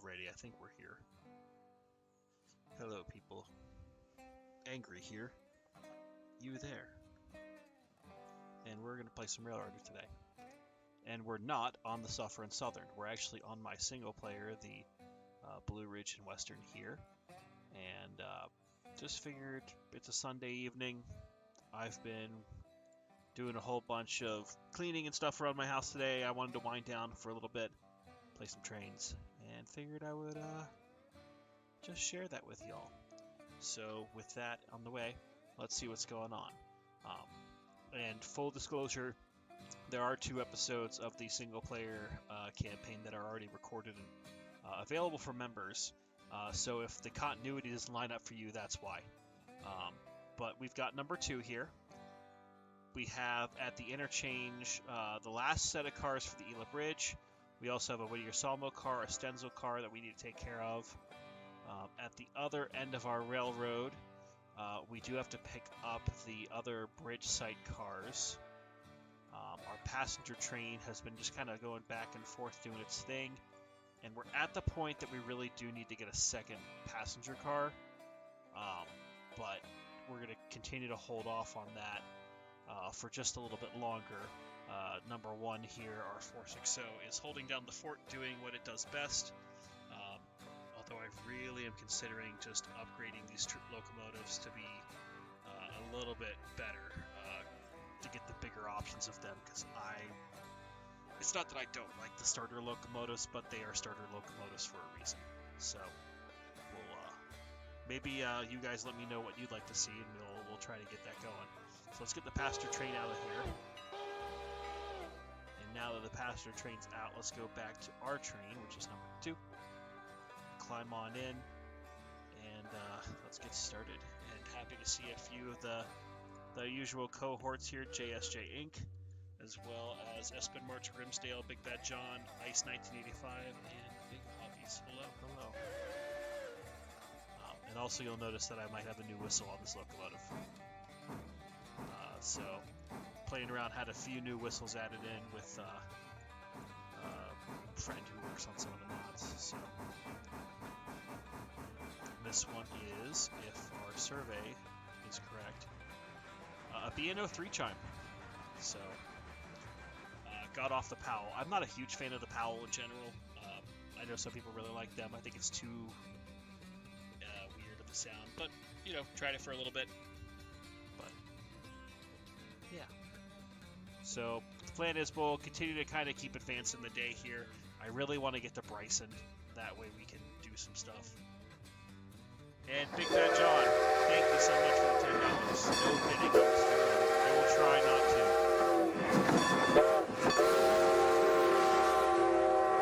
already. I think we're here. Hello, people. Angry here. You there. And we're going to play some Railroader today. And we're not on the Suffer and Southern. We're actually on my single player, the Blue Ridge and Western here. And just figured it's a Sunday evening. I've been doing a whole bunch of cleaning and stuff around my house today. I wanted to wind down for a little bit, play some trains, and figured I would just share that with y'all. So with that on the way, let's see what's going on. And full disclosure, there are 2 episodes of the single player campaign that are already recorded and available for members. So if the continuity doesn't line up for you, that's why. But we've got number 2 here. We have at the interchange the last set of cars for the Ela Bridge. We also have a Whittier Sawmill car, a Stenzel car that we need to take care of. At the other end of our railroad, we do have to pick up the other bridge site cars. Our passenger train has been just kind of going back and forth doing its thing. And we're at the point that we really do need to get a second passenger car. But we're going to continue to hold off on that for just a little bit longer. Number 1 here, our 460, is holding down the fort, doing what it does best. Although I really am considering just upgrading these locomotives to be a little bit better, to get the bigger options of them, because it's not that I don't like the starter locomotives, but they are starter locomotives for a reason. So we'll maybe you guys let me know what you'd like to see, and we'll try to get that going. So let's get the passenger train out of here. And now that the passenger train's out, let's go back to our train, which is number 2. Climb on in, and let's get started. And happy to see a few of the usual cohorts here, JSJ Inc., as well as Espen March Grimsdale, Big Bad John, Ice 1985, and Big Hobbies. Hello. And also you'll notice that I might have a new whistle on this locomotive. So playing around, had a few new whistles added in with a friend who works on some of the mods. So this one is, if our survey is correct, a BN03 chime. So got off the Powell. I'm not a huge fan of the Powell in general. I know some people really like them. I think it's too weird of the sound, but you know, tried it for a little bit. But yeah. So the plan is we'll continue to kind of keep advancing the day here. I really want to get to Bryson. That way we can do some stuff. And Big Bad John, thank you so much for the $10. No bidding. I will try not to.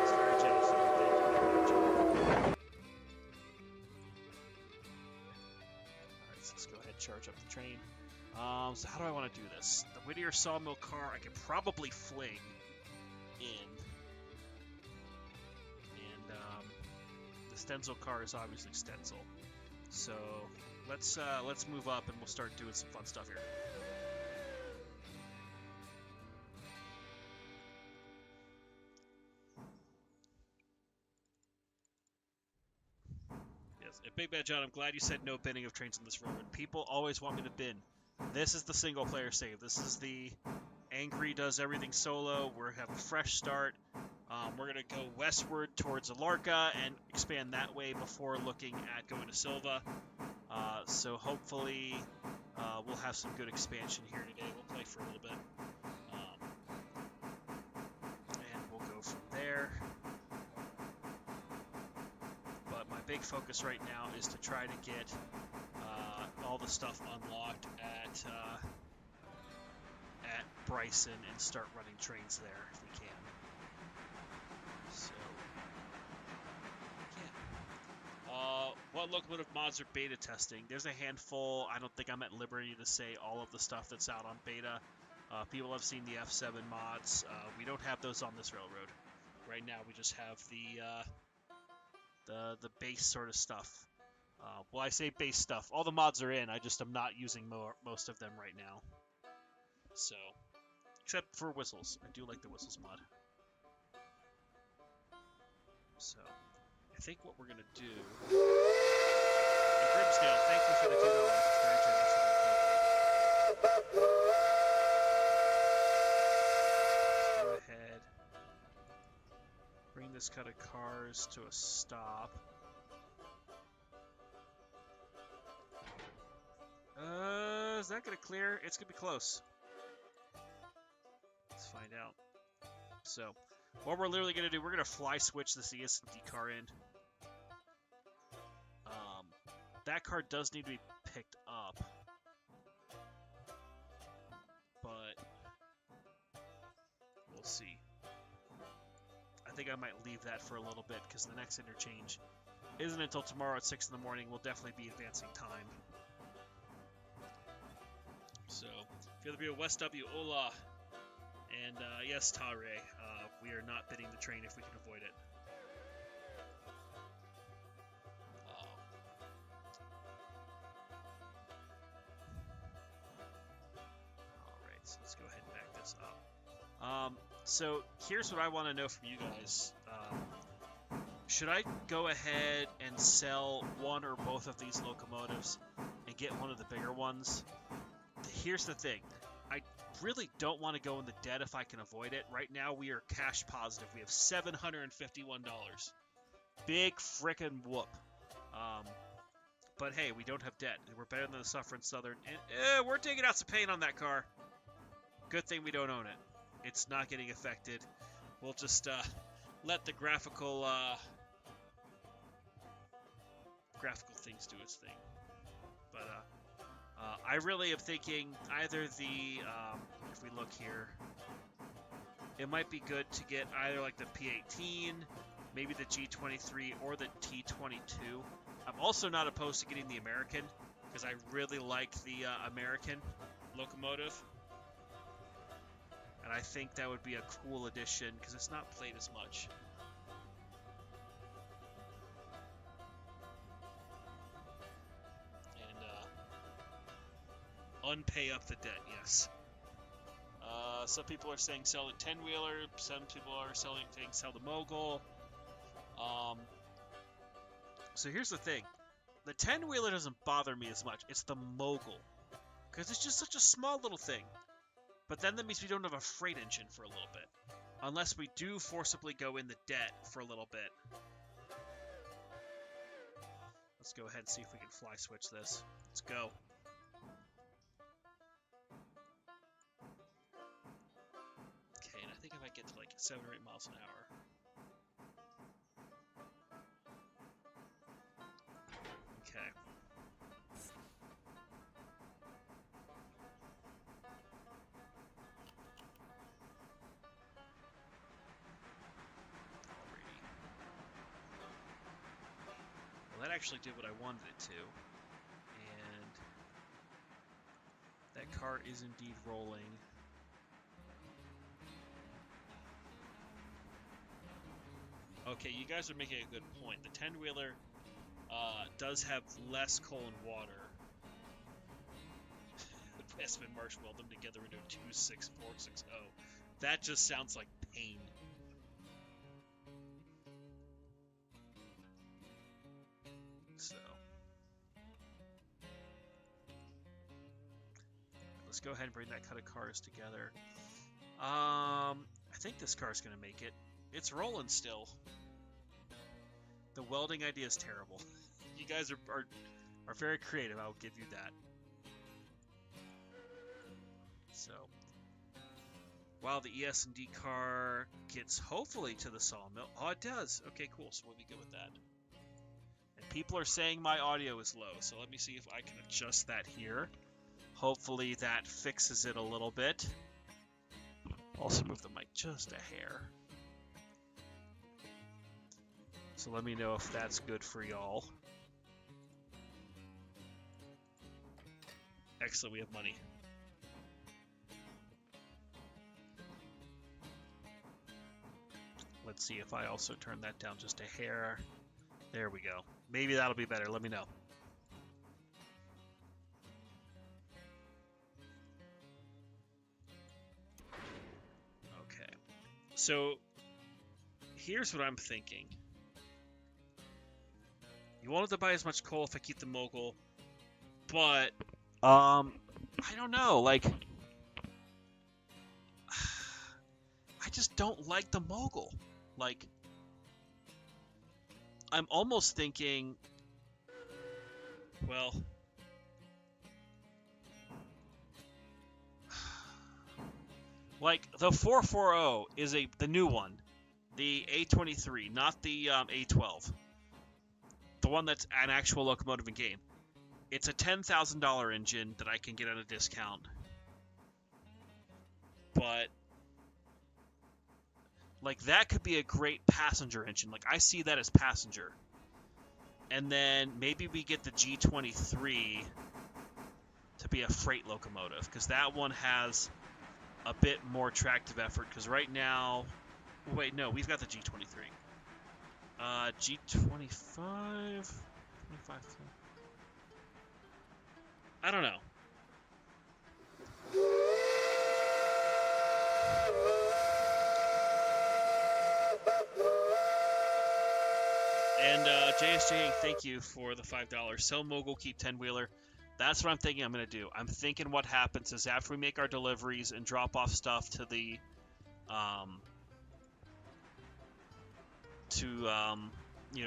It's very generous of you. Thank you. Alright, so let's go ahead and charge up the train. So how do I want to do this? The Whittier Sawmill car I could probably fling in. And the Stenzel car is obviously Stenzel. So let's move up and we'll start doing some fun stuff here. Yes, and Big Bad John, I'm glad you said no binning of trains on this railroad. People always want me to bin. This is the single player save. This is the Angry does everything solo. We're having a fresh start. We're going to go westward towards Alarka and expand that way before looking at going to Silva. So hopefully we'll have some good expansion here today. We'll play for a little bit. And we'll go from there. But my big focus right now is to try to get all the stuff unlocked at Bryson and start running trains there if we can. So, yeah. What locomotive mods are beta testing? There's a handful. I don't think I'm at liberty to say all of the stuff that's out on beta. People have seen the F7 mods. We don't have those on this railroad. Right now we just have the base sort of stuff. Well, I say base stuff. All the mods are in. I just am not using most of them right now. So, except for whistles. I do like the whistles mod. So, I think what we're going to do... And Grimsdale, thank you for the $2. It's very generous of you. Let's go ahead. Bring this cut of cars to a stop. Is that going to clear? It's going to be close. Let's find out. So, what we're literally going to do, we're going to fly switch this ES&D car in. That car does need to be picked up. But, we'll see. I think I might leave that for a little bit, because the next interchange isn't until tomorrow at 6 in the morning. We'll definitely be advancing time. So, if you're the West W, hola. And yes, Tare, we are not bidding the train if we can avoid it. Alright, so let's go ahead and back this up. So here's what I want to know from you guys. Should I go ahead and sell one or both of these locomotives and get one of the bigger ones? Here's the thing. I really don't want to go in the debt if I can avoid it. Right now we are cash positive. We have $751. Big frickin' whoop. But hey, we don't have debt. We're better than the Suffering Southern. And we're taking out some paint on that car. Good thing we don't own it. It's not getting affected. We'll just let the graphical things do its thing. But I really am thinking either the, if we look here, it might be good to get either like the P18, maybe the G23, or the T22. I'm also not opposed to getting the American, because I really like the American locomotive. And I think that would be a cool addition, because it's not played as much. Unpay up the debt, yes. Some people are saying sell the 10-wheeler. Some people are saying sell the mogul. So here's the thing. The 10-wheeler doesn't bother me as much. It's the mogul. Because it's just such a small little thing. But then that means we don't have a freight engine for a little bit. Unless we do forcibly go in the debt for a little bit. Let's go ahead and see if we can fly switch this. Let's go. Okay, and I think if I get to like 7 or 8 miles an hour. Okay. Well, that actually did what I wanted it to. And that car is indeed rolling. Okay, you guys are making a good point. The 10-wheeler does have less coal and water. Westman Marsh weld them together into 26460. That just sounds like pain. So let's go ahead and bring that cut of cars together. I think this car's gonna make it. It's rolling still. The welding idea is terrible. You guys are very creative, I'll give you that. So, while the ES&D car gets hopefully to the sawmill. Oh, it does. Okay, cool. So we'll be good with that. And people are saying my audio is low, so let me see if I can adjust that here. Hopefully that fixes it a little bit. Also move the mic just a hair. So let me know if that's good for y'all. Excellent, we have money. Let's see if I also turn that down just a hair. There we go. Maybe that'll be better. Let me know. Okay. So here's what I'm thinking. You won't have to buy as much coal if I keep the mogul, but I don't know. Like, I just don't like the mogul. Like, I'm almost thinking, well, like the 440 is the new one, the A23, not the A12, the one that's an actual locomotive in game. It's a $10,000 engine that I can get at a discount, but like that could be a great passenger engine. Like I see that as passenger. And then maybe we get the G23 to be a freight locomotive, because that one has a bit more tractive effort. Because right now, wait, no, we've got the G23. G25, 25. I don't know. And JSJ, thank you for the $5. Sell mogul, keep 10-wheeler. That's what I'm thinking I'm going to do. I'm thinking what happens is after we make our deliveries and drop off stuff to the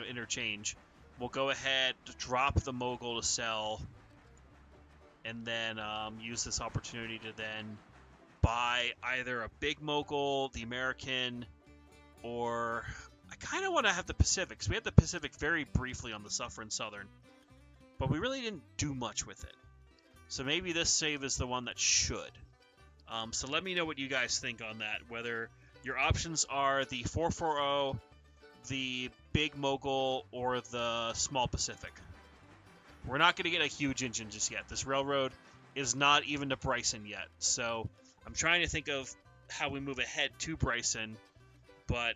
interchange, we'll go ahead, drop the mogul to sell, and then use this opportunity to then buy either a big mogul, the American, or I kind of want to have the Pacific, because we had the Pacific very briefly on the Suffer and Southern, but we really didn't do much with it. So maybe this save is the one that should. So let me know what you guys think on that, whether your options are the 440, the big mogul, or the small Pacific. We're not going to get a huge engine just yet. This railroad is not even to Bryson yet. So I'm trying to think of how we move ahead to Bryson, but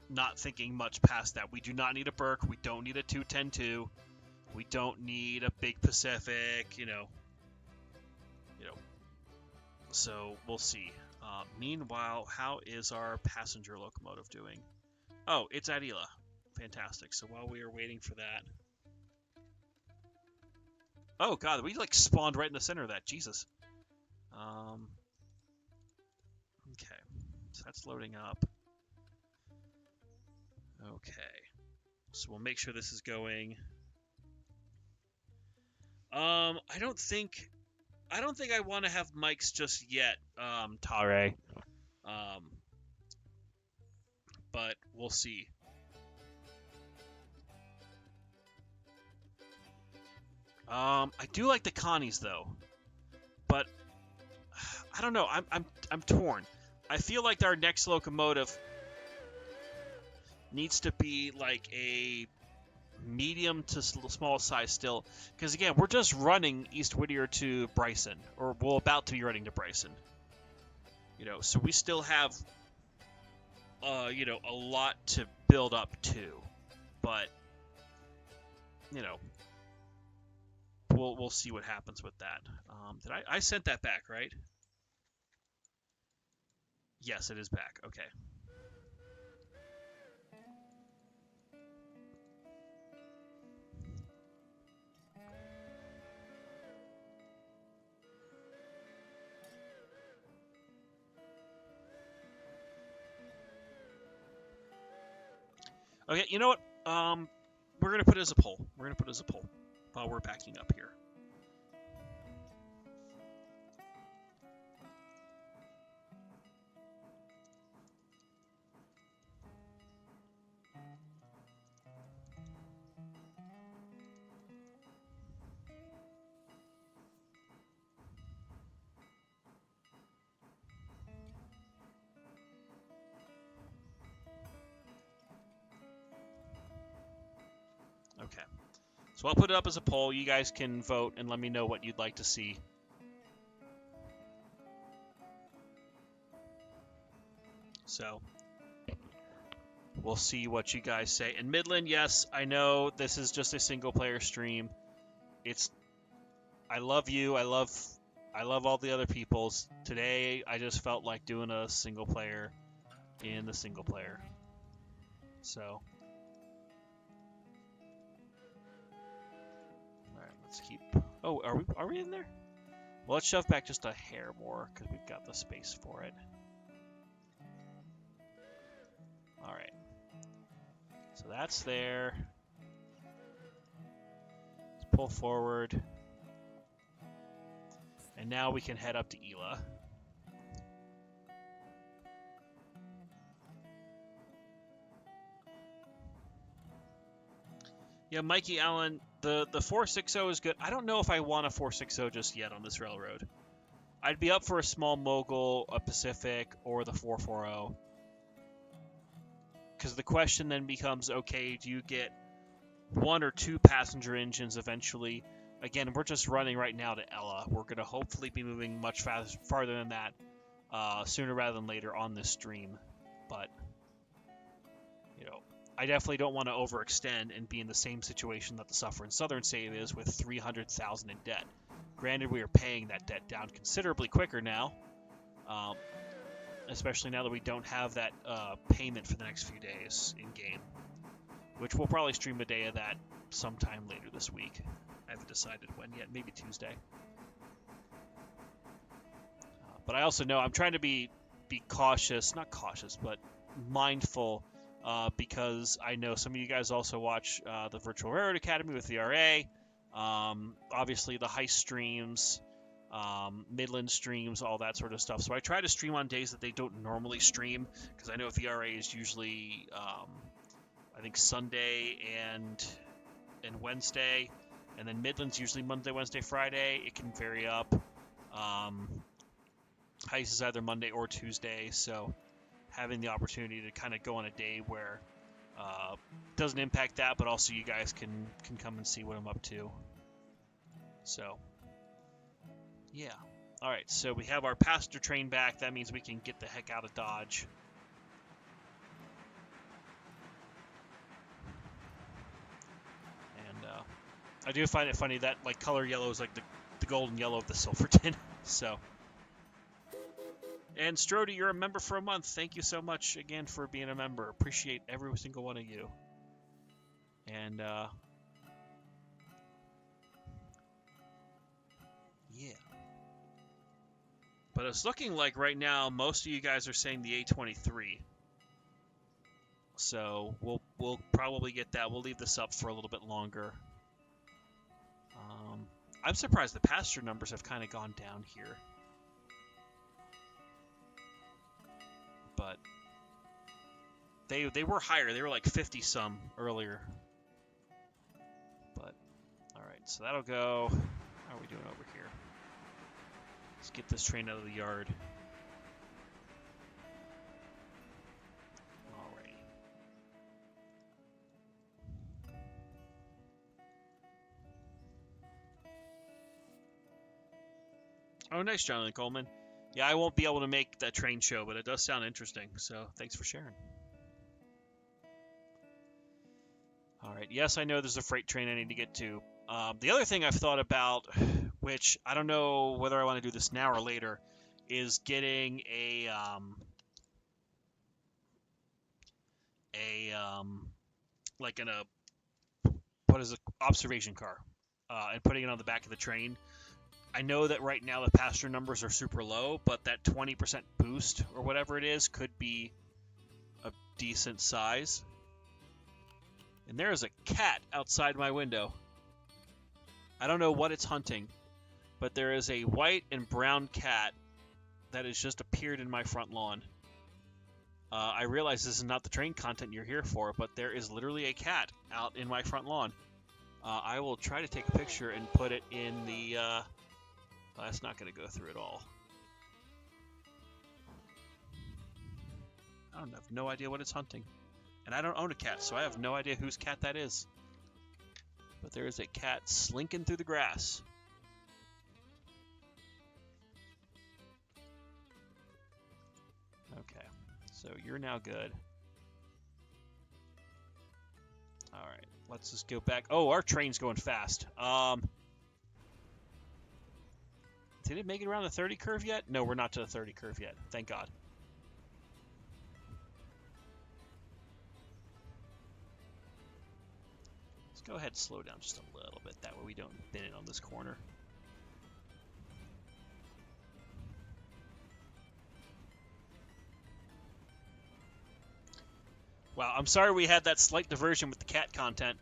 not thinking much past that. We do not need a Burke. We don't need a 210-2. We don't need a big Pacific. So we'll see. Meanwhile, how is our passenger locomotive doing? Oh, it's at Ela. Fantastic. So while we are waiting for that. Oh god, we like spawned right in the center of that. Jesus. Okay. So that's loading up. Okay. So we'll make sure this is going. I don't think I want to have mics just yet, Tare. But we'll see. I do like the Connies though, but I don't know. I'm torn. I feel like our next locomotive needs to be like a medium to small size still, because again, we're just running East Whittier to Bryson, or we're about to be running to Bryson. So we still have a lot to build up to, but we'll see what happens with that. Did I sent that back, right? Yes, it is back. Okay. Okay, you know what? We're gonna put it as a poll. While we're backing up here. Okay. So I'll put it up as a poll. You guys can vote and let me know what you'd like to see. So we'll see what you guys say. And Midland, yes, I know this is just a single player stream. I love you. I love all the other peoples. Today I just felt like doing a single player in the single player. So, all right, let's keep. Oh, are we in there? Well, let's shove back just a hair more because we've got the space for it. All right. So that's there. Let's pull forward. And now we can head up to Ela. Yeah, Mikey Allen, the 460 is good. I don't know if I want a 460 just yet on this railroad. I'd be up for a small mogul, a Pacific, or the 440. Because the question then becomes, okay, do you get 1 or 2 passenger engines eventually? Again, we're just running right now to Ela. We're going to hopefully be moving much farther than that sooner rather than later on this stream. But, you know, I definitely don't want to overextend and be in the same situation that the Suffering Southern save is with $300,000 in debt. Granted, we are paying that debt down considerably quicker now, especially now that we don't have that payment for the next few days in-game, which we'll probably stream a day of that sometime later this week. I haven't decided when yet, maybe Tuesday. But I also know I'm trying to be cautious, not cautious, but mindful, because I know some of you guys also watch the Virtual Railroad Academy with the RA, obviously the heist streams, Midland streams, all that sort of stuff. So I try to stream on days that they don't normally stream, because I know VRA is usually, I think Sunday and Wednesday, and then Midland's usually Monday, Wednesday, Friday. It can vary up. Heist is either Monday or Tuesday, so having the opportunity to kind of go on a day where doesn't impact that, but also you guys can come and see what I'm up to. So, yeah. All right, so we have our passenger train back. That means we can get the heck out of Dodge. And I do find it funny that like color yellow is like the golden yellow of the Silverton. So. And Strody, you're a member for a month. Thank you so much again for being a member. Appreciate every single one of you. And yeah. But it's looking like right now most of you guys are saying the A23. So we'll probably get that. We'll leave this up for a little bit longer. I'm surprised the passenger numbers have kind of gone down here. But they were higher. They were like 50-some earlier. But, alright, so that'll go. How are we doing over here? Let's get this train out of the yard. Alrighty. Oh, nice, Jonathan Coleman. Yeah, I won't be able to make that train show, but it does sound interesting, so thanks for sharing. All right, yes, I know there's a freight train I need to get to. The other thing I've thought about, which I don't know whether I want to do this now or later, is getting what is it, observation car, and putting it on the back of the train. I know that right now the passenger numbers are super low, but that 20% boost or whatever it is could be a decent size. And there is a cat outside my window. I don't know what it's hunting, but there is a white and brown cat that has just appeared in my front lawn. I realize this is not the train content you're here for, but there is literally a cat out in my front lawn. I will try to take a picture and put it in the... that's not going to go through at all. I have no idea what it's hunting. And I don't own a cat, so I have no idea whose cat that is. But there is a cat slinking through the grass. Okay, so you're now good. Alright, let's just go back. Oh, our train's going fast. Did it make it around the 30 curve yet? No, we're not to the 30 curve yet. Thank God. Go ahead and slow down just a little bit. That way we don't bin it on this corner. Wow, I'm sorry we had that slight diversion with the cat content.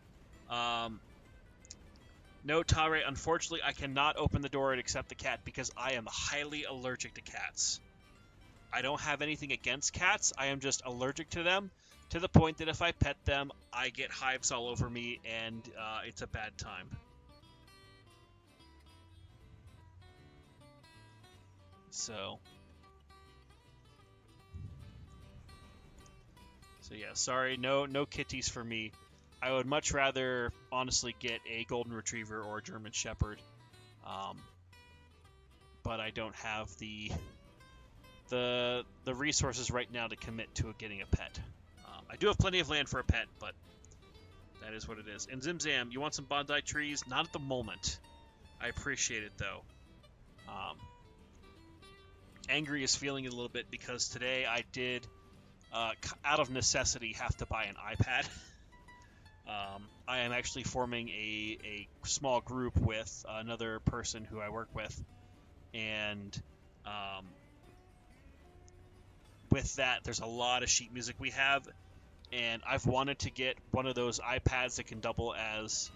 No, Tare, unfortunately, I cannot open the door and accept the cat because I am highly allergic to cats. I don't have anything against cats. I am just allergic to them to the point that if I pet them, I get hives all over me and it's a bad time. So yeah, sorry, no kitties for me. I would much rather, honestly, get a golden retriever or a German shepherd, but I don't have the resources right now to commit to getting a pet. I do have plenty of land for a pet, but that is what it is. And Zimzam, you want some bonsai trees? Not at the moment. I appreciate it though. Angry is feeling it a little bit because today I did, out of necessity, have to buy an iPad. I am actually forming a small group with another person who I work with, and with that, there's a lot of sheet music we have, and I've wanted to get one of those iPads that can double as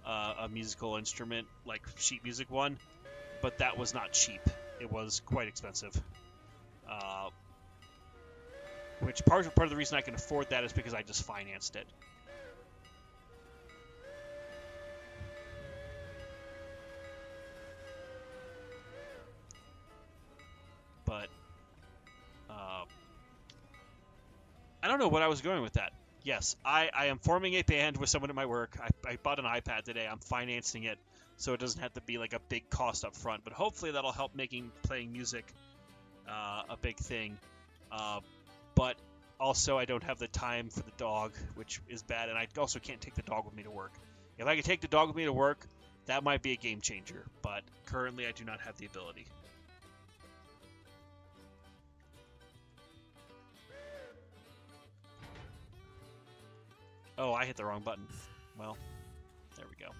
a musical instrument, like sheet music one, but that was not cheap. It was quite expensive. Which part of the reason I can afford that is because I just financed it. But I don't know what I was going with that. Yes, I am forming a band with someone at my work. I bought an iPad today. I'm financing it, so it doesn't have to be like a big cost up front. But hopefully that'll help playing music a big thing. But also I don't have the time for the dog, which is bad, and I also can't take the dog with me to work. If I could take the dog with me to work, that might be a game changer. But currently I do not have the ability. Oh, I hit the wrong button. Well, there we go.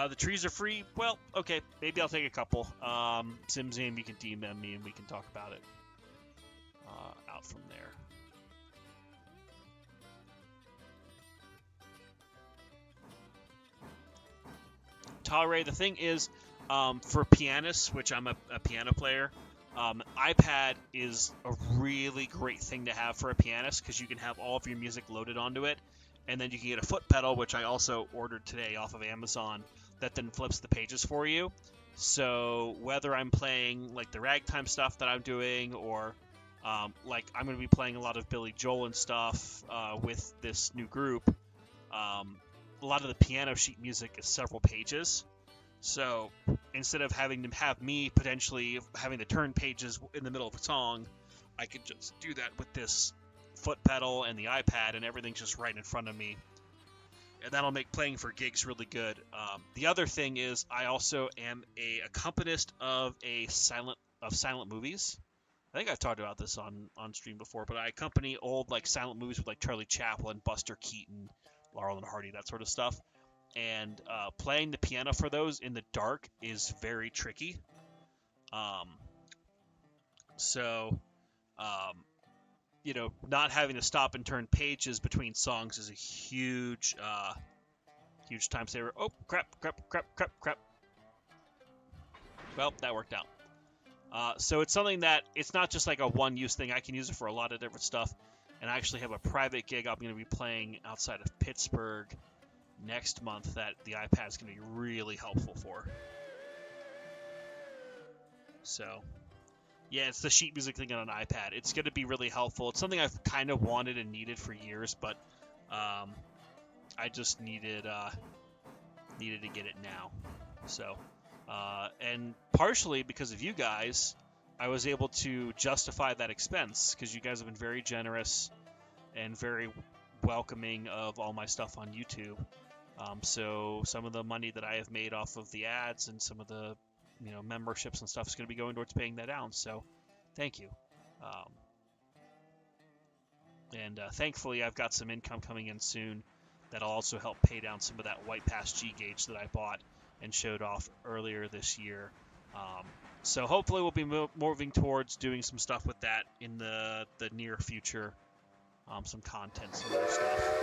The trees are free. Well, okay, maybe I'll take a couple. Zimzam, you can DM me and we can talk about it out from there. Talray, the thing is, for pianists, which I'm a piano player, iPad is a really great thing to have for a pianist because you can have all of your music loaded onto it, and then you can get a foot pedal, which I also ordered today off of Amazon, that then flips the pages for you. So whether I'm playing like the ragtime stuff that I'm doing, or like I'm going to be playing a lot of Billy Joel and stuff with this new group, a lot of the piano sheet music is several pages. So instead of having to have me potentially having to turn pages in the middle of a song, I could just do that with this foot pedal and the iPad, and everything's just right in front of me. And that'll make playing for gigs really good. The other thing is I also am a accompanist of silent movies. I think I've talked about this on stream before, but I accompany old like silent movies with like Charlie Chaplin, Buster Keaton, Laurel and Hardy, that sort of stuff. And playing the piano for those in the dark is very tricky. Not having to stop and turn pages between songs is a huge time saver. Oh, crap. Well, that worked out. So it's something that it's not just like a one-use thing. I can use it for a lot of different stuff. And I actually have a private gig I'm going to be playing outside of Pittsburgh next month that the iPad is going to be really helpful for. So, yeah, it's the sheet music thing on an iPad. It's going to be really helpful. It's something I've kind of wanted and needed for years, but I just needed to get it now. So, and partially because of you guys, I was able to justify that expense because you guys have been very generous and very welcoming of all my stuff on YouTube. So some of the money that I have made off of the ads and some of the memberships and stuff is going to be going towards paying that down. So thank you. And thankfully, I've got some income coming in soon that'll also help pay down some of that White Pass G gauge that I bought and showed off earlier this year. So hopefully we'll be moving towards doing some stuff with that in the near future. Some content, some other stuff.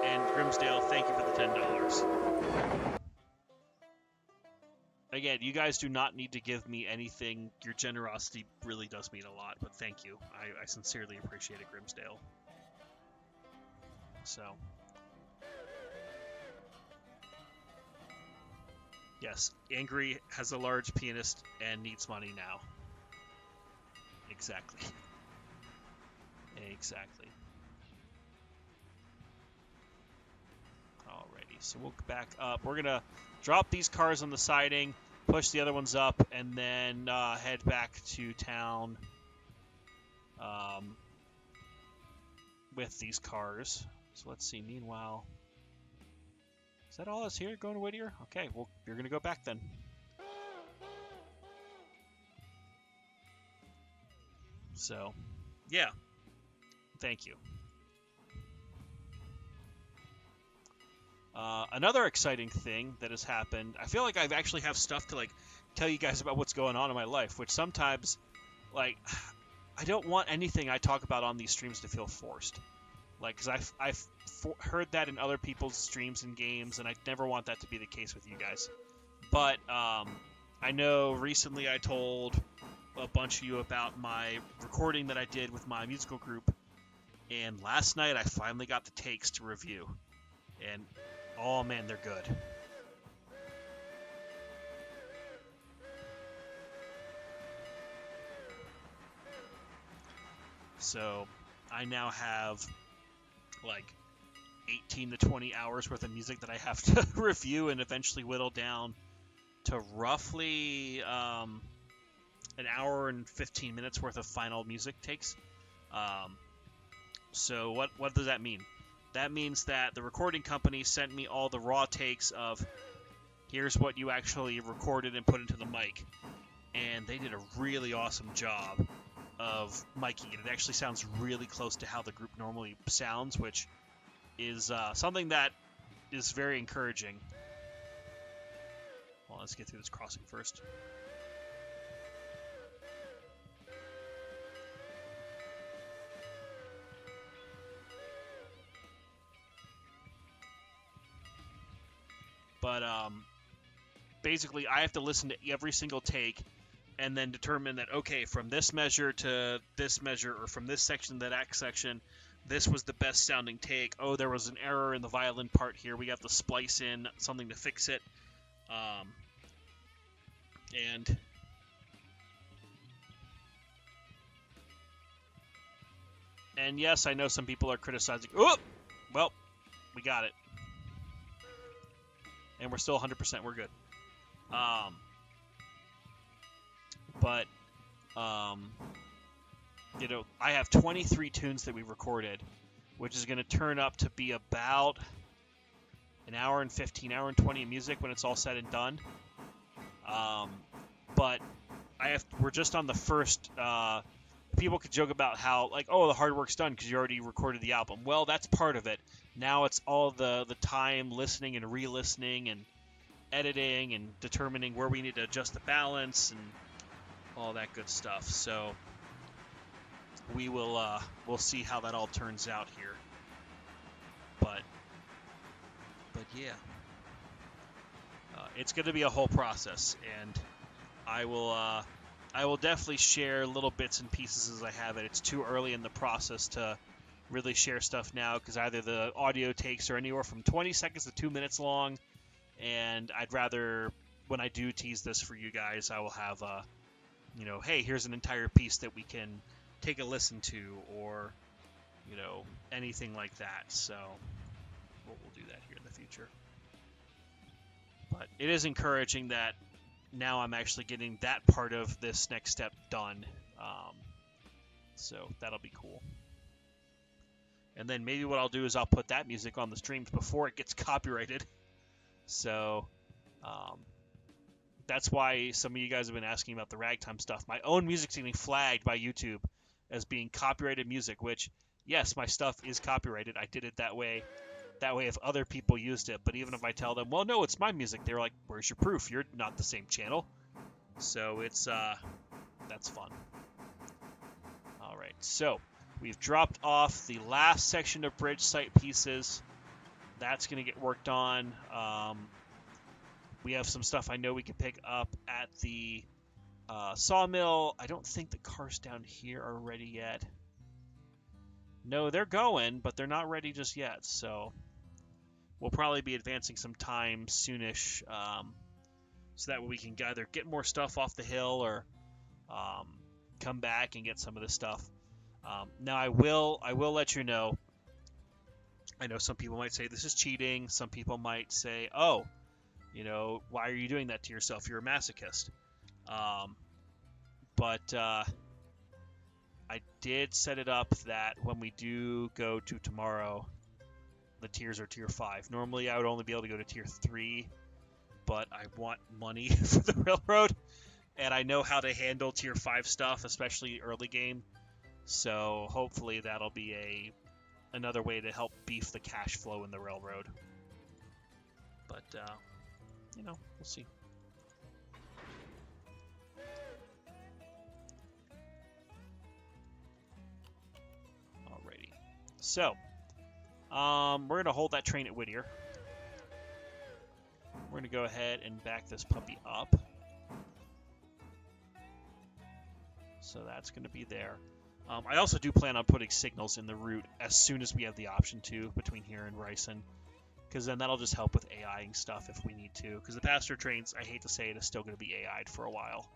And Grimsdale, thank you for the $10. Again, you guys do not need to give me anything. Your generosity really does mean a lot, but thank you. I sincerely appreciate it, Grimsdale. So, yes, Angry has a large pianist and needs money now. Exactly. Exactly. Alrighty, so we'll back up. We're gonna drop these cars on the siding, push the other ones up, and then head back to town with these cars. So let's see. Meanwhile, is that all that's here going to Whittier? Okay, well, you're gonna go back then. So, yeah. Thank you. Another exciting thing that has happened, I feel like I actually have stuff to tell you guys about what's going on in my life, which sometimes I don't want anything I talk about on these streams to feel forced. Because I've heard that in other people's streams and games, and I never want that to be the case with you guys. But I know recently I told a bunch of you about my recording that I did with my musical group, and last night I finally got the takes to review. And oh man, they're good. So I now have 18 to 20 hours worth of music that I have to review and eventually whittle down to roughly an hour and 15 minutes worth of final music takes. So what does that mean? That means that the recording company sent me all the raw takes of here's what you actually recorded and put into the mic. And they did a really awesome job of miking it. It actually sounds really close to how the group normally sounds, which is something that is very encouraging. Well, let's get through this crossing first. But basically, I have to listen to every single take and then determine that, okay, from this measure to this measure, or from this section to that section, this was the best sounding take. Oh, there was an error in the violin part here. We have to splice in something to fix it. And yes, I know some people are criticizing. Oh, well, we got it. And we're still 100%. We're good. I have 23 tunes that we recorded, which is going to turn up to be about an hour and 15, hour and 20 of music when it's all said and done. But we're just on the first. People could joke about how the hard work's done because you already recorded the album. Well, that's part of it. Now it's all the time listening and re-listening and editing and determining where we need to adjust the balance and all that good stuff. So we'll see how that all turns out here. But yeah, it's going to be a whole process, and I will definitely share little bits and pieces as I have it. It's too early in the process to really share stuff now because either the audio takes are anywhere from 20 seconds to 2 minutes long, and I'd rather, when I do tease this for you guys, I will have hey, here's an entire piece that we can take a listen to, or anything like that. So we'll do that here in the future. But it is encouraging that now I'm actually getting that part of this next step done. So that'll be cool. And then maybe what I'll do is I'll put that music on the streams before it gets copyrighted. So that's why some of you guys have been asking about the ragtime stuff. My own music's getting flagged by YouTube as being copyrighted music, which, yes, my stuff is copyrighted. I did it that way. That way, if other people used it, but even if I tell them, well, no, it's my music, they're like, where's your proof? You're not the same channel. So it's, that's fun. All right, so we've dropped off the last section of bridge site pieces. That's going to get worked on. We have some stuff I know we can pick up at the sawmill. I don't think the cars down here are ready yet. No, they're going, but they're not ready just yet, so we'll probably be advancing some time soonish, so that way we can either get more stuff off the hill or come back and get some of this stuff. Now I will let you know. I know some people might say this is cheating. Some people might say, oh, you know, why are you doing that to yourself? You're a masochist. But I did set it up that when we do go to tomorrow, the tiers are tier 5. Normally I would only be able to go to tier 3, but I want money for the railroad, and I know how to handle tier 5 stuff, especially early game. So hopefully that'll be another way to help beef the cash flow in the railroad. But you know, we'll see. Alrighty. So we're gonna hold that train at Whittier. We're gonna go ahead and back this puppy up. So that's gonna be there. I also do plan on putting signals in the route as soon as we have the option to between here and Ryson, because then that'll just help with AIing stuff if we need to. Because the passenger trains, I hate to say it, is still going to be AI'd for a while.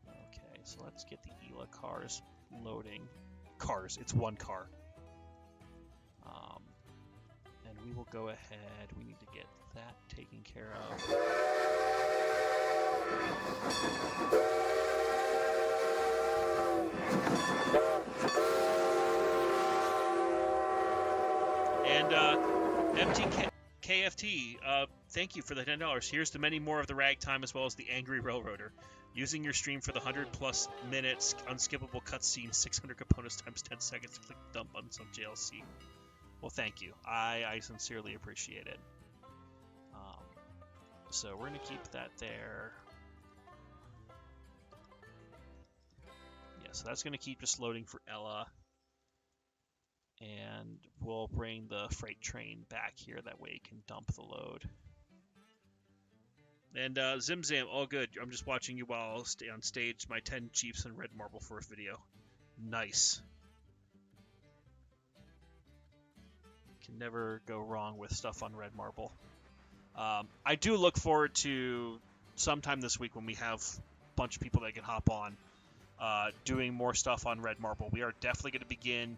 Okay, so let's get the ELA cars loading. Cars, it's one car. And we will go ahead. We need to get that taken care of. And KFT, thank you for the $10. Here's to many more of the ragtime as well as the angry railroader. Using your stream for the 100+ minutes unskippable cutscene, 600 components times 10 seconds. Click dump on some JLC. Well, thank you. I sincerely appreciate it. So we're gonna keep that there. Yeah, so that's gonna keep just loading for Ella. And we'll bring the freight train back here. That way it can dump the load. And Zimzam, all good. I'm just watching you while I'll stay on stage. My 10 Chiefs and Red Marble for a video. Nice. Can never go wrong with stuff on Red Marble. I do look forward to sometime this week when we have a bunch of people that can hop on, doing more stuff on Red Marble. We are definitely going to begin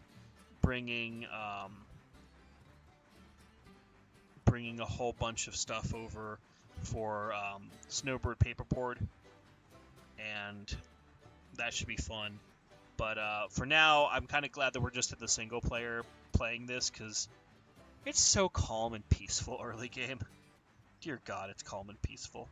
bringing a whole bunch of stuff over for Snowbird Paperboard, and that should be fun. But for now, I'm kind of glad that we're just at the single player playing this, because it's so calm and peaceful early game. Dear God, it's calm and peaceful.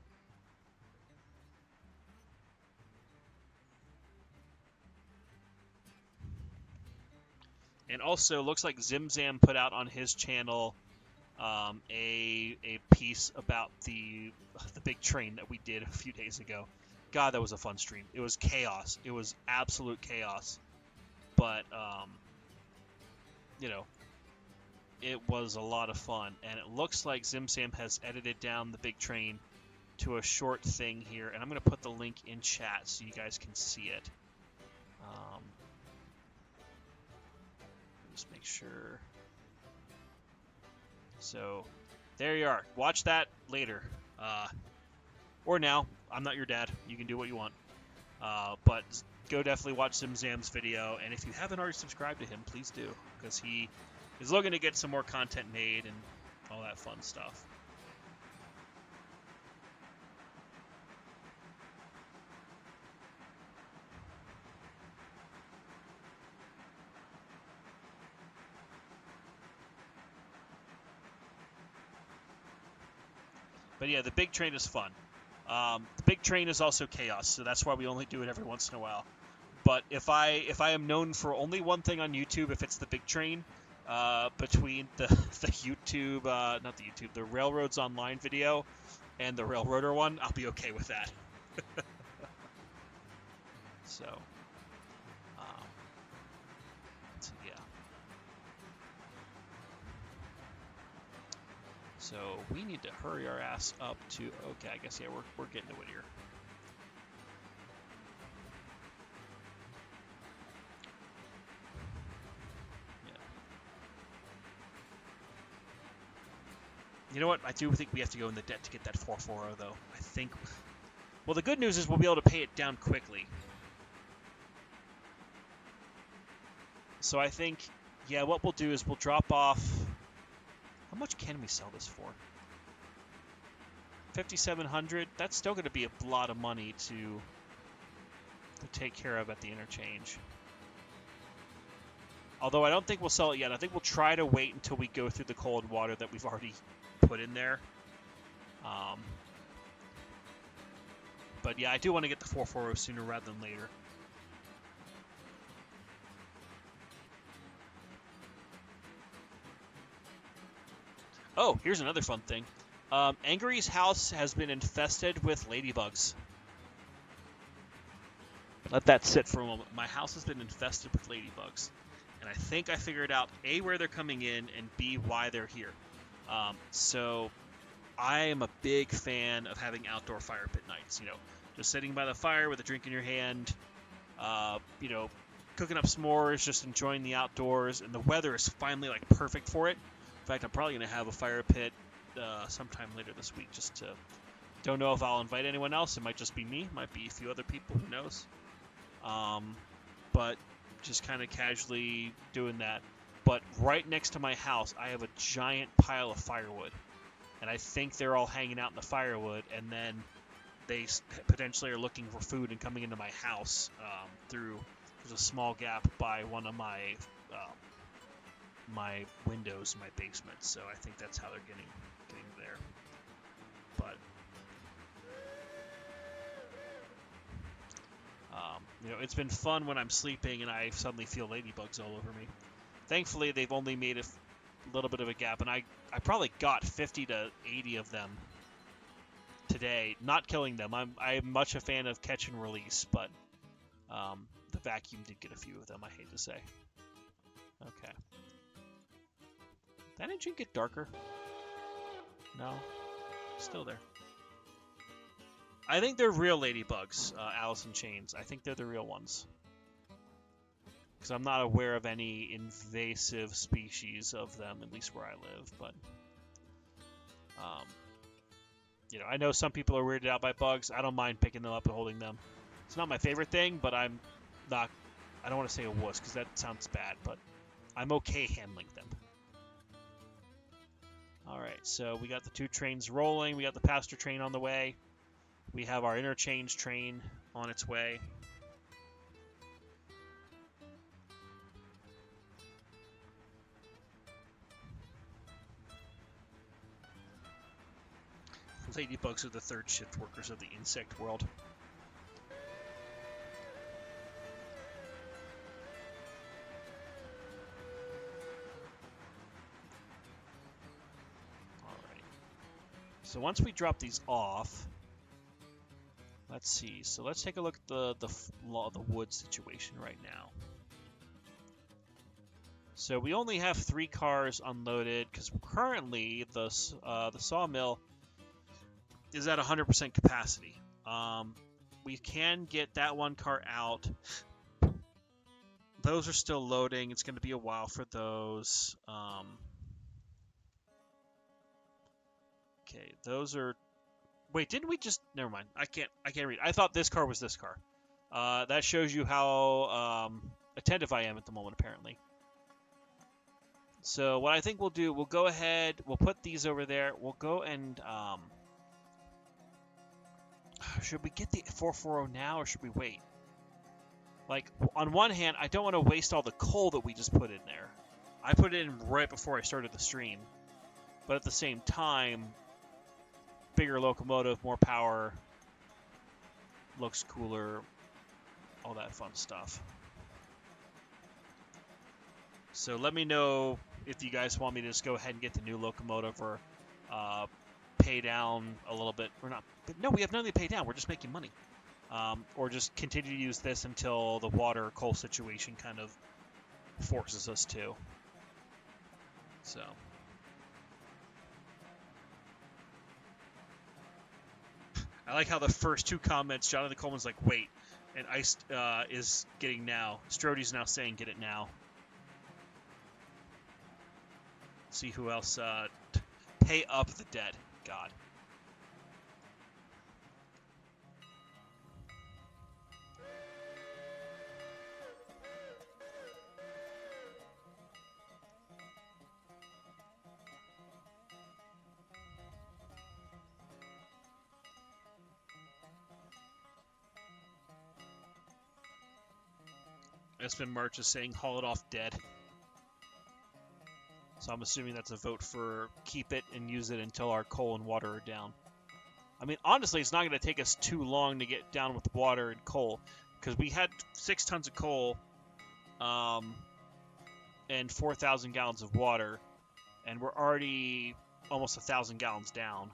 And also, looks like Zimzam put out on his channel a piece about the big train that we did a few days ago. God, that was a fun stream. It was chaos. It was absolute chaos. But, you know, it was a lot of fun. And it looks like Zimzam has edited down the big train to a short thing here. And I'm going to put the link in chat so you guys can see it. Just make sure. So, there you are. Watch that later. Or now. I'm not your dad. You can do what you want. But go definitely watch Zimzam's video. And if you haven't already subscribed to him, please do. Because he is looking to get some more content made and all that fun stuff. But yeah, the big train is fun. The big train is also chaos, so that's why we only do it every once in a while. But if I am known for only one thing on YouTube, if it's the big train, between the YouTube, not the YouTube, the Railroads Online video and the Railroader one, I'll be okay with that. So, yeah. So we need to hurry our ass up to. Okay, I guess yeah, we're getting to Whittier. You know what? I do think we have to go in the debt to get that 440, though. I think. Well, the good news is we'll be able to pay it down quickly. So I think, yeah, what we'll do is we'll drop off. How much can we sell this for? 5,700. That's still going to be a lot of money to take care of at the interchange. Although I don't think we'll sell it yet. I think we'll try to wait until we go through the cold water that we've already put in there. But yeah, I do want to get the 440 sooner rather than later. Oh, here's another fun thing. Angry's house has been infested with ladybugs. Let that sit for a moment. My house has been infested with ladybugs. And I think I figured out A, where they're coming in, and B, why they're here. So I am a big fan of having outdoor fire pit nights. You know, just sitting by the fire with a drink in your hand, you know, cooking up s'mores, just enjoying the outdoors, and the weather is finally like perfect for it. In fact, I'm probably going to have a fire pit sometime later this week. Just to, don't know if I'll invite anyone else. It might just be me. Might be a few other people. Who knows? But just kind of casually doing that. But right next to my house, I have a giant pile of firewood. And I think they're all hanging out in the firewood, and then they potentially are looking for food and coming into my house through, there's a small gap by one of my my windows in my basement. So I think that's how they're getting there. But you know, it's been fun when I'm sleeping and I suddenly feel ladybugs all over me. Thankfully, they've only made a little bit of a gap, and I probably got 50 to 80 of them today, not killing them. I'm much a fan of catch and release, but the vacuum did get a few of them, I hate to say. Okay. That engine get darker? No. Still there. I think they're real ladybugs, Alice in Chains. I think they're the real ones. Because I'm not aware of any invasive species of them, at least where I live, but you know, I know some people are weirded out by bugs. I don't mind picking them up and holding them. It's not my favorite thing, but I'm not, I don't want to say a wuss because that sounds bad, but I'm okay handling them. Alright, so we got the two trains rolling. We got the passenger train on the way. We have our interchange train on its way. Ladybugs are the third shift workers of the insect world. Alright. So once we drop these off, let's see. So let's take a look at the wood situation right now. So we only have 3 cars unloaded because currently the sawmill is at 100% capacity. We can get that one car out. Those are still loading. It's going to be a while for those. Okay, those are. Wait, didn't we just? Never mind. I can't read. I thought this car was this car. That shows you how attentive I am at the moment, apparently. So what I think we'll do, we'll go ahead. We'll put these over there. We'll go and. Should we get the 440 now, or should we wait? Like, on one hand, I don't want to waste all the coal that we just put in there. I put it in right before I started the stream. But at the same time, bigger locomotive, more power, looks cooler, all that fun stuff. So let me know if you guys want me to just go ahead and get the new locomotive or pay down a little bit. Or not. No, we have nothing to pay down. We're just making money. Or just continue to use this until the water coal situation kind of forces us to. So. I like how the first two comments, Jonathan Coleman's like, wait, and Ice is getting now. Strode's now saying get it now. Let's see who else. Pay up the debt. God. Espen March is saying haul it off dead. So I'm assuming that's a vote for keep it and use it until our coal and water are down. I mean, honestly, it's not going to take us too long to get down with water and coal, because we had 6 tons of coal and 4,000 gallons of water, and we're already almost 1,000 gallons down.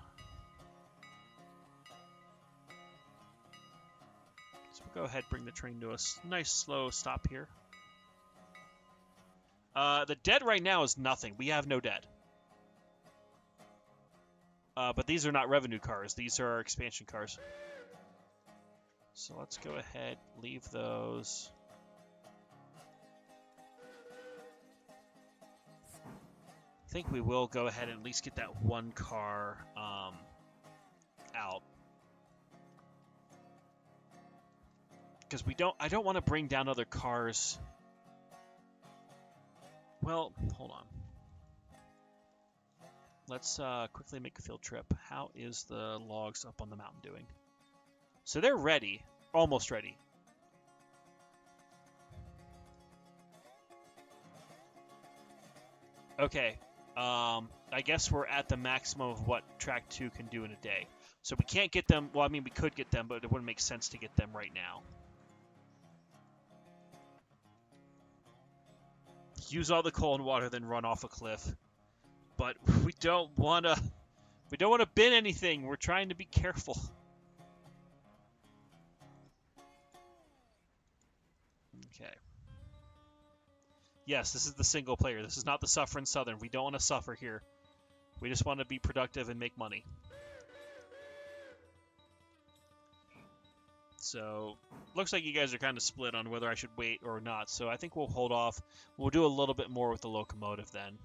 So we'll go ahead and bring the train to a nice slow stop here. The debt right now is nothing. We have no debt. But these are not revenue cars. These are our expansion cars. So let's go ahead, leave those. I think we will go ahead and at least get that one car out. Because I don't want to bring down other cars. Well, hold on. Let's quickly make a field trip. How is the logs up on the mountain doing? So they're ready. Almost ready. Okay. I guess we're at the maximum of what Track 2 can do in a day. So we can't get them... Well, I mean, we could get them, but it wouldn't make sense to get them right now. Use all the coal and water, then run off a cliff. But we don't want to... We don't want to bin anything. We're trying to be careful. Okay. Yes, this is the single player. This is not the Suffering Southern. We don't want to suffer here. We just want to be productive and make money. So, looks like you guys are kind of split on whether I should wait or not. So I think we'll hold off. We'll do a little bit more with the locomotive then.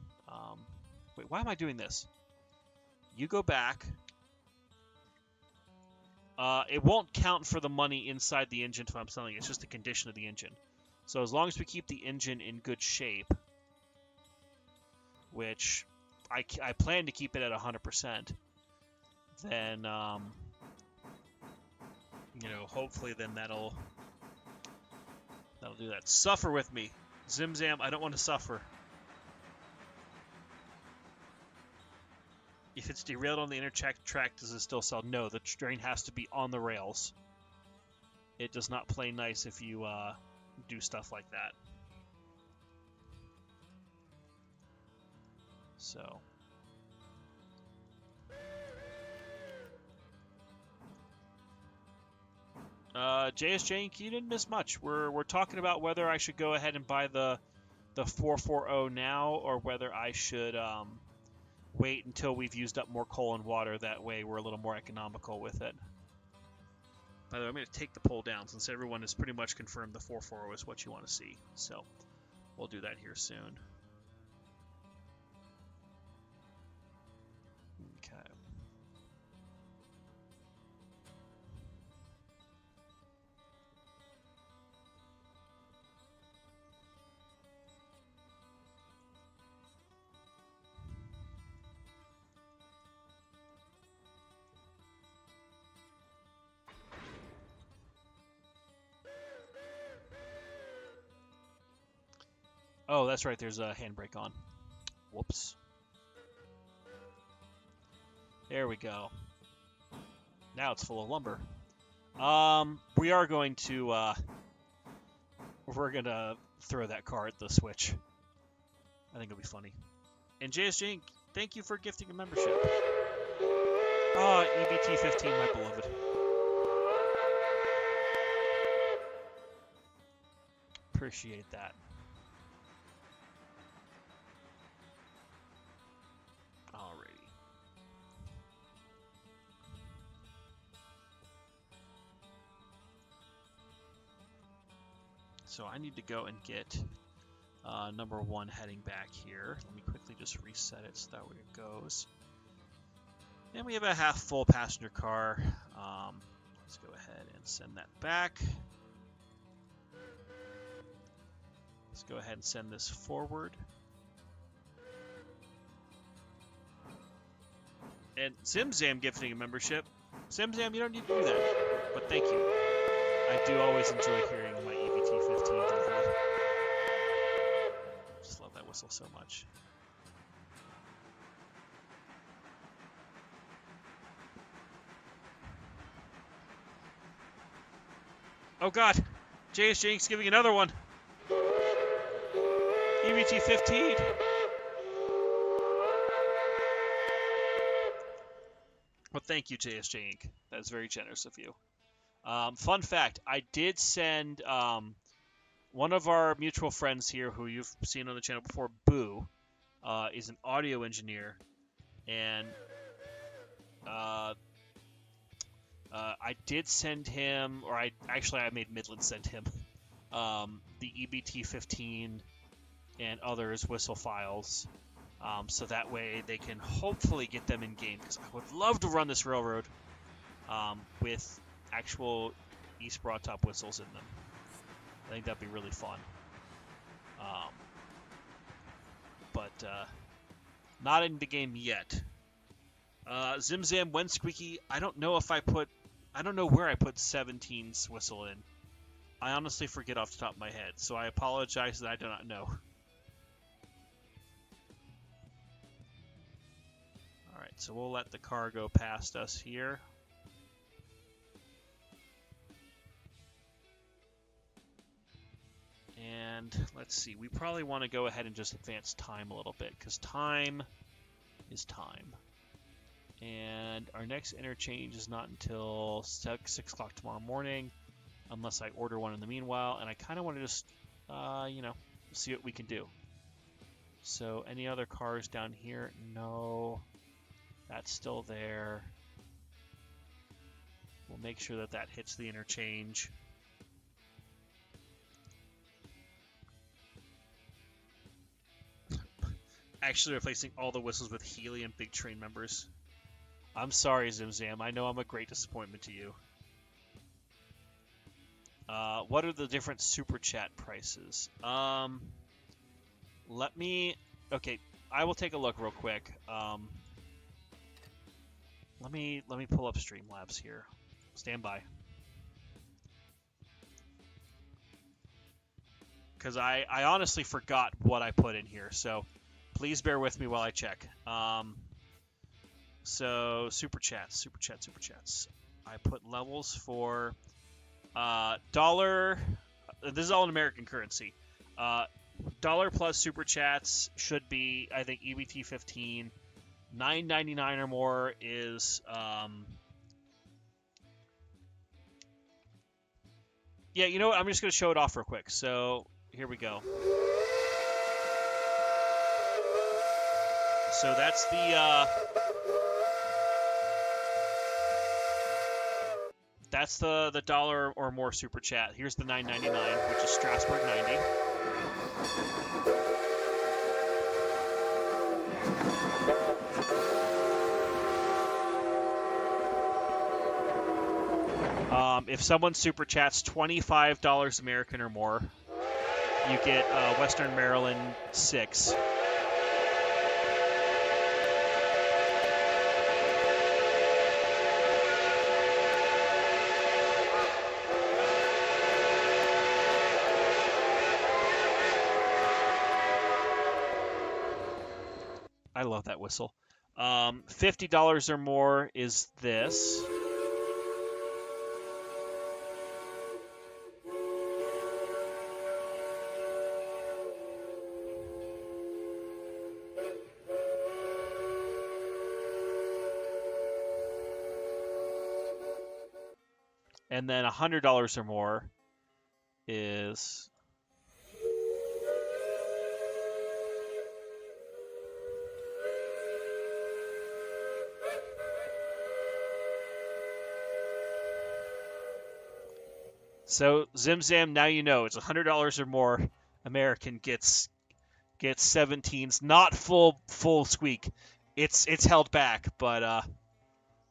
Wait, why am I doing this? You go back. It won't count for the money inside the engine if I'm selling it. It's just the condition of the engine. So as long as we keep the engine in good shape, which I plan to keep it at 100%, then, you know, hopefully then that'll do that. Suffer with me. Zimzam, I don't want to suffer. If it's derailed on the intertrack track, does it still sell? No, the train has to be on the rails. It does not play nice if you do stuff like that. So. JSJ, you didn't miss much. We're talking about whether I should go ahead and buy the 440 now, or whether I should wait until we've used up more coal and water. That way we're a little more economical with it. By the way, I'm going to take the poll down since everyone has pretty much confirmed the 440 is what you want to see. So we'll do that here soon. Okay. Oh, that's right, there's a handbrake on. Whoops. There we go. Now it's full of lumber. We are going to, we're gonna throw that car at the switch. I think it'll be funny. And JSJ, thank you for gifting a membership. EBT15, my beloved. Appreciate that. Alrighty. So I need to go and get number 1 heading back here. Let me quickly just reset it so that way it goes. And we have a half full passenger car. Let's go ahead and send that back. Let's go ahead and send this forward. And Zimzam gifting a membership. Zimzam, you don't need to do that, but thank you. I do always enjoy hearing my EBT15 through. Just love that whistle so much. Oh god, JS Jenks giving another one. EBT15. Well, thank you, JSJ Inc. That is very generous of you. Fun fact, I did send one of our mutual friends here who you've seen on the channel before, Boo, is an audio engineer, and I did send him, or I made Midland send him the EBT15 and others whistle files. So that way they can hopefully get them in game, because I would love to run this railroad with actual East Broadtop whistles in them. I think that'd be really fun. But not in the game yet. Zimzam, when squeaky, I don't know where I put 17's whistle in. I honestly forget off the top of my head, so I apologize that I do not know. Alright, so we'll let the car go past us here. And let's see, we probably want to go ahead and just advance time a little bit, because time is time. And our next interchange is not until 6 o'clock tomorrow morning, unless I order one in the meanwhile, and I kind of want to just, see what we can do. So any other cars down here? No. That's still there. We'll make sure that that hits the interchange. Actually replacing all the whistles with helium big train members. I'm sorry, Zimzam. I know I'm a great disappointment to you. What are the different super chat prices? Okay, I will take a look real quick. Let me pull up Streamlabs here. Stand by. Because I honestly forgot what I put in here, so please bear with me while I check. So super chats. I put levels for dollar. This is all in American currency. Dollar plus super chats should be, I think, EBT 15. $9.99 or more is yeah. You know what? I'm just gonna show it off real quick. So here we go. So that's the dollar or more super chat. Here's the $9.99, which is Strasbourg 90. If someone super chats $25 American or more, you get Western Maryland 6. I love that whistle. $50 or more is this. And then $100 or more is so Zim Zam. Now you know it's $100 or more. American gets 17s, not full squeak. It's held back, but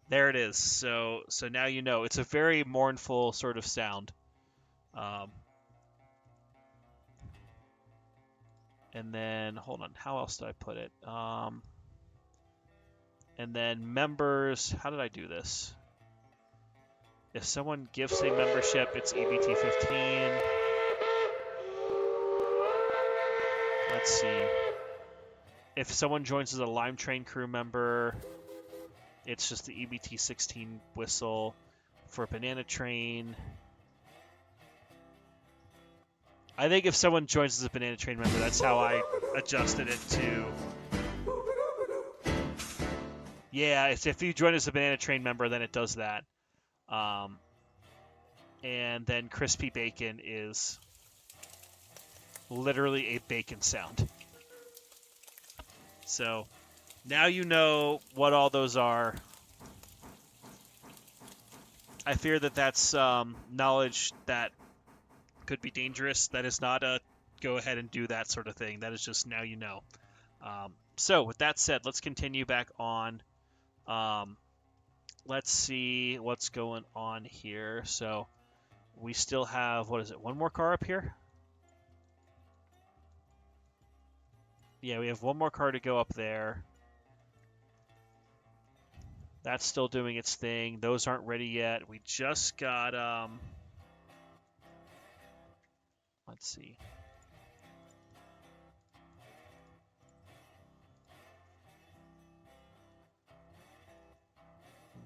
there it is. So now you know it's a very mournful sort of sound. And then hold on, how else did I put it? And then members. How did I do this? If someone gifts a membership, it's EBT 15. Let's see. If someone joins as a Lime Train crew member, it's just the EBT 16 whistle. For Banana Train, I think if someone joins as a Banana Train member, that's how I adjusted it to. Yeah, if you join as a Banana Train member, then it does that. And then Crispy Bacon is literally a bacon sound. So now you know what all those are. I fear that that's knowledge that could be dangerous. That is not a go ahead and do that sort of thing. That is just now you know. So with that said, let's continue back on. Let's see what's going on here. So we still have, what is it, one more car up here? Yeah, we have one more car to go up there. That's still doing its thing. Those aren't ready yet. We just got, let's see.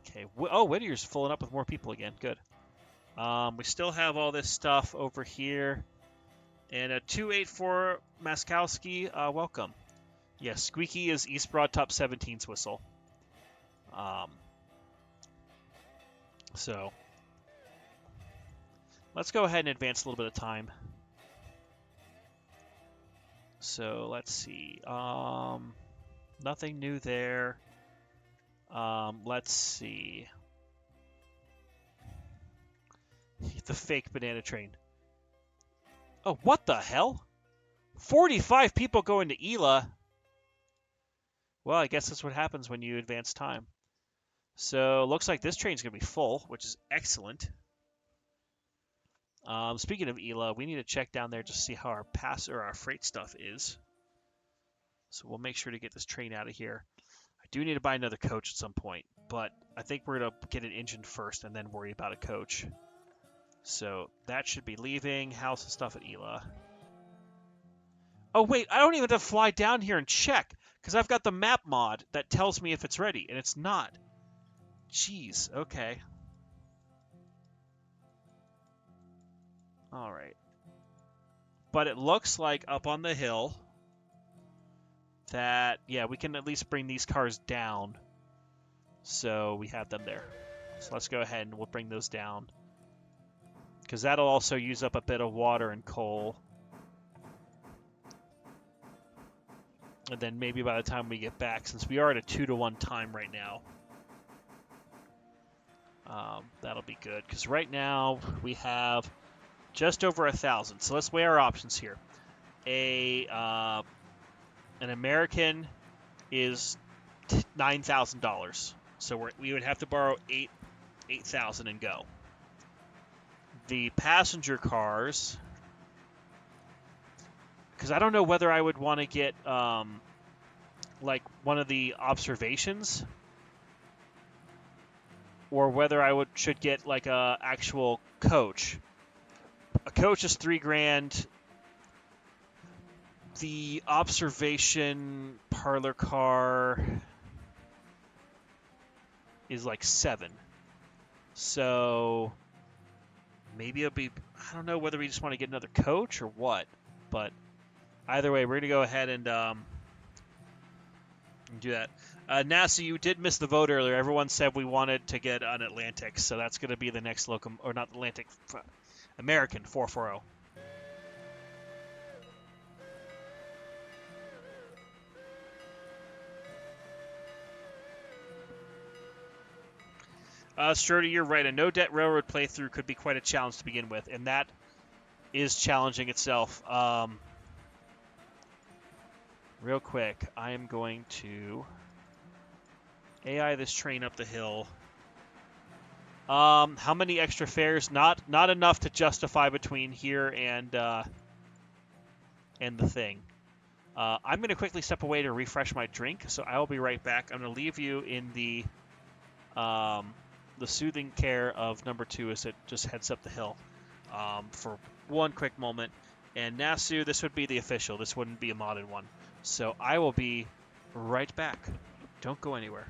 Okay. Oh, Whittier's filling up with more people again. Good. We still have all this stuff over here. And a 284 Maskowski, welcome. Yes, Squeaky is East Broad Top 17's whistle. So let's go ahead and advance a little bit of time. So let's see. Nothing new there. Let's see. The fake Banana Train. Oh, what the hell? 45 people going to Ela. Well, I guess that's what happens when you advance time. So looks like this train's going to be full, which is excellent. Speaking of Ela, we need to check down there to see how our freight stuff is. So we'll make sure to get this train out of here. I do need to buy another coach at some point, but I think we're going to get an engine first and then worry about a coach. So that should be leaving. How's the stuff at Ela? Oh, wait, I don't even have to fly down here and check, because I've got the map mod that tells me if it's ready, and it's not. Jeez, okay. All right. But it looks like up on the hill that, yeah, we can at least bring these cars down. So we have them there. So let's go ahead and we'll bring those down, because that'll also use up a bit of water and coal. And then maybe by the time we get back, since we are at a 2-to-1 time right now, that'll be good. Because right now we have just over 1,000. So let's weigh our options here. An American is $9,000. So we would have to borrow $8,000 and go. The passenger cars, because I don't know whether I would want to get like one of the observations, or whether I should get like a actual coach. A coach is $3,000. The observation parlor car is like $7,000. So maybe it'll be, I don't know whether we just want to get another coach or what, but either way, we're going to go ahead and Do that. NASA, you did miss the vote earlier. Everyone said we wanted to get an Atlantic, so that's going to be the next or not Atlantic, American 440. Sturdy, you're right. A no-debt railroad playthrough could be quite a challenge to begin with, and that is challenging itself. Real quick, I am going to AI this train up the hill. How many extra fares? Not enough to justify between here and the thing. I'm going to quickly step away to refresh my drink, so I will be right back. I'm going to leave you in the soothing care of number 2 as it just heads up the hill for one quick moment. And Nasu, this would be the official. This wouldn't be a modded one. So I will be right back. Don't go anywhere.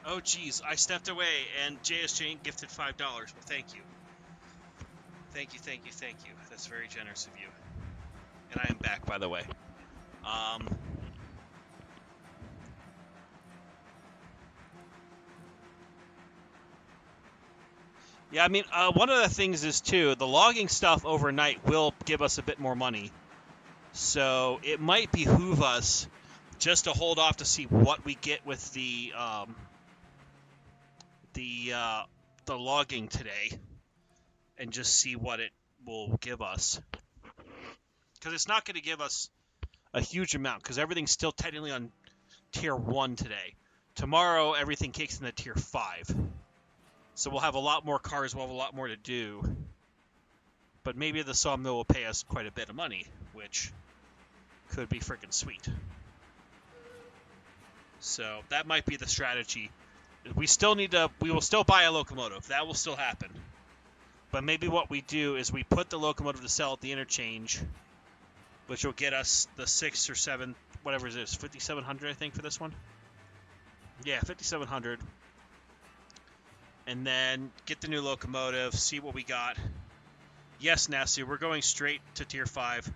Oh, geez, I stepped away, and JSJ gifted $5. Well, thank you. Thank you. That's very generous of you. And I am back, by the way. Yeah, I mean, one of the things is, too, the logging stuff overnight will give us a bit more money. So it might behoove us just to hold off to see what we get with the logging today, and just see what it will give us. Because it's not going to give us a huge amount, because everything's still technically on tier 1 today. Tomorrow, everything kicks into tier 5. So we'll have a lot more cars, we'll have a lot more to do. But maybe the sawmill will pay us quite a bit of money, which could be freaking sweet. So that might be the strategy. We will still buy a locomotive. That will still happen. But maybe what we do is we put the locomotive to sell at the interchange, which will get us the 6 or 7, whatever it is, 5,700 I think for this one. Yeah, 5,700. And then get the new locomotive, see what we got. Yes, Nasu, we're going straight to tier 5.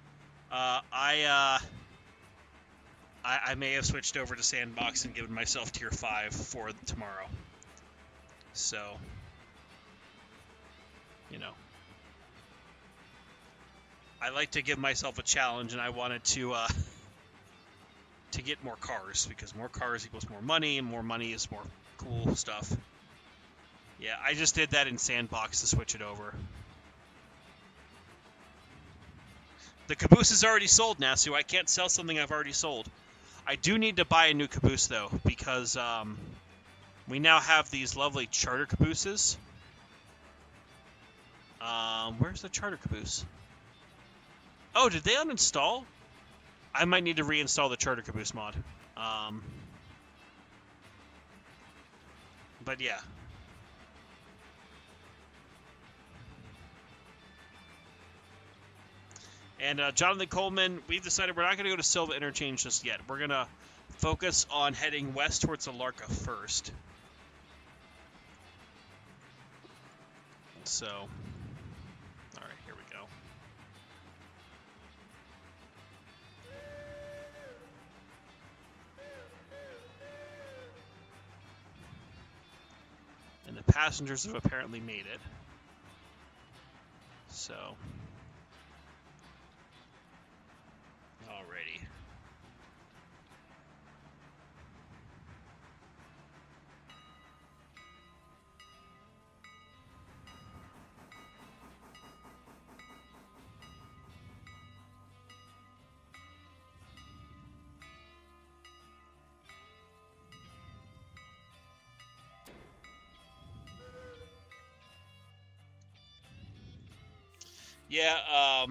I may have switched over to Sandbox and given myself tier 5 for tomorrow. So, you know. I like to give myself a challenge, and I wanted to get more cars, because more cars equals more money, and more money is more cool stuff. Yeah, I just did that in Sandbox to switch it over. The caboose is already sold, Nasu. I can't sell something I've already sold. I do need to buy a new caboose, though, because we now have these lovely charter cabooses. Where's the charter caboose? Oh, did they uninstall? I might need to reinstall the Charter Caboose mod. But yeah. And Jonathan Coleman, we've decided we're not going to go to Silva Interchange just yet. We're going to focus on heading west towards Alarka first. So, all right, here we go. And the passengers have apparently made it. So, alrighty. Yeah,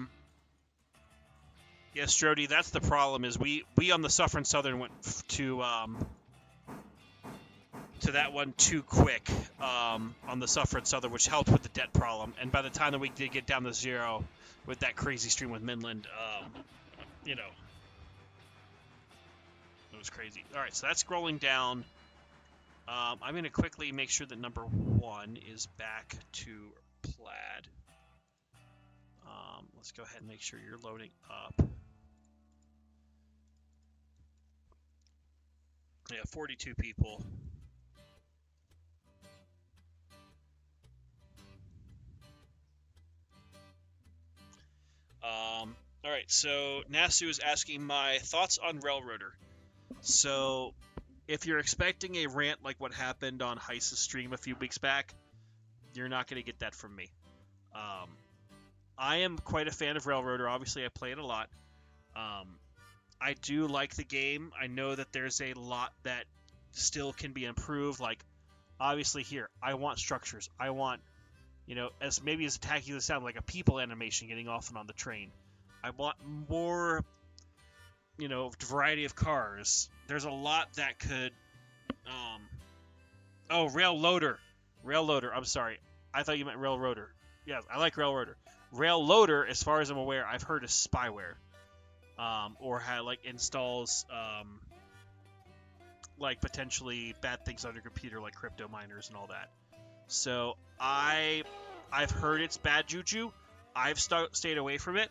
yeah, Strody, that's the problem, is we on the Suffering Southern went to that one too quick on the Suffering Southern, which helped with the debt problem. And by the time that we did get down to 0 with that crazy stream with Midland, you know, it was crazy. All right, so that's scrolling down. I'm going to quickly make sure that number 1 is back to plaid. Let's go ahead and make sure you're loading up. Yeah, 42 people. All right, so Nasu is asking my thoughts on Railroader. So, if you're expecting a rant like what happened on Heiss's stream a few weeks back, you're not going to get that from me. I am quite a fan of Railroader. Obviously, I play it a lot. I do like the game. I know that there's a lot that still can be improved. Like, obviously here, I want structures. I want, you know, as maybe as tacky as it sounds, like a people animation getting off and on the train. I want more, you know, variety of cars. There's a lot that could, oh, Rail Loader. Rail Loader, I'm sorry. I thought you meant Railroader. Yes, I like Railroader. Rail Loader, as far as I'm aware, I've heard is spyware. Or like installs like potentially bad things on your computer, like crypto miners and all that. So I've heard it's bad juju. I've stayed away from it,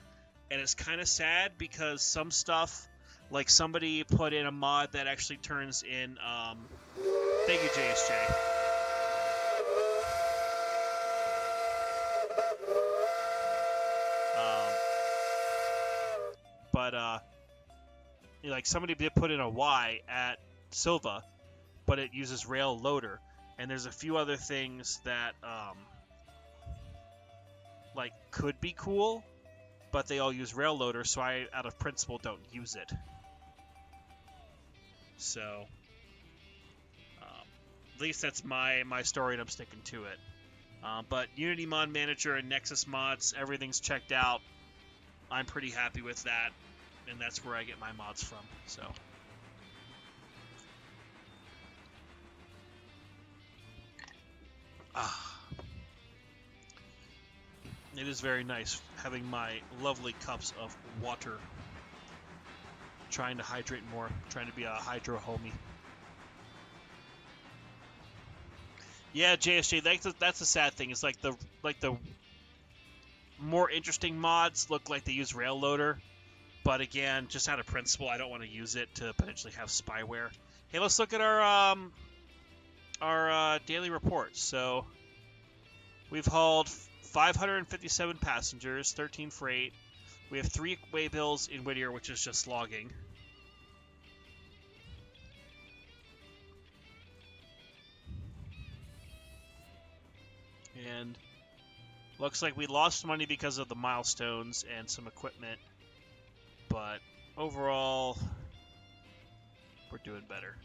and it's kind of sad because some stuff, like somebody put in a mod that actually turns in. Thank you, JSJ. But like somebody did put in a Y at Silva, but it uses Rail Loader, and there's a few other things that like could be cool, but they all use Rail Loader, so I, out of principle, don't use it. So at least that's my story, and I'm sticking to it. But Unity Mod Manager and Nexus mods, everything's checked out. I'm pretty happy with that, and that's where I get my mods from. So. It is very nice having my lovely cups of water. Trying to hydrate more, trying to be a hydro homie. Yeah, JSJ, that's the sad thing. It's like the more interesting mods look like they use Rail Loader, but again, just out of principle, I don't want to use it to potentially have spyware. Hey, let's look at our daily reports. So we've hauled 557 passengers, 13 freight. We have 3 waybills in Whittier, which is just logging. And looks like we lost money because of the milestones and some equipment, but overall, we're doing better.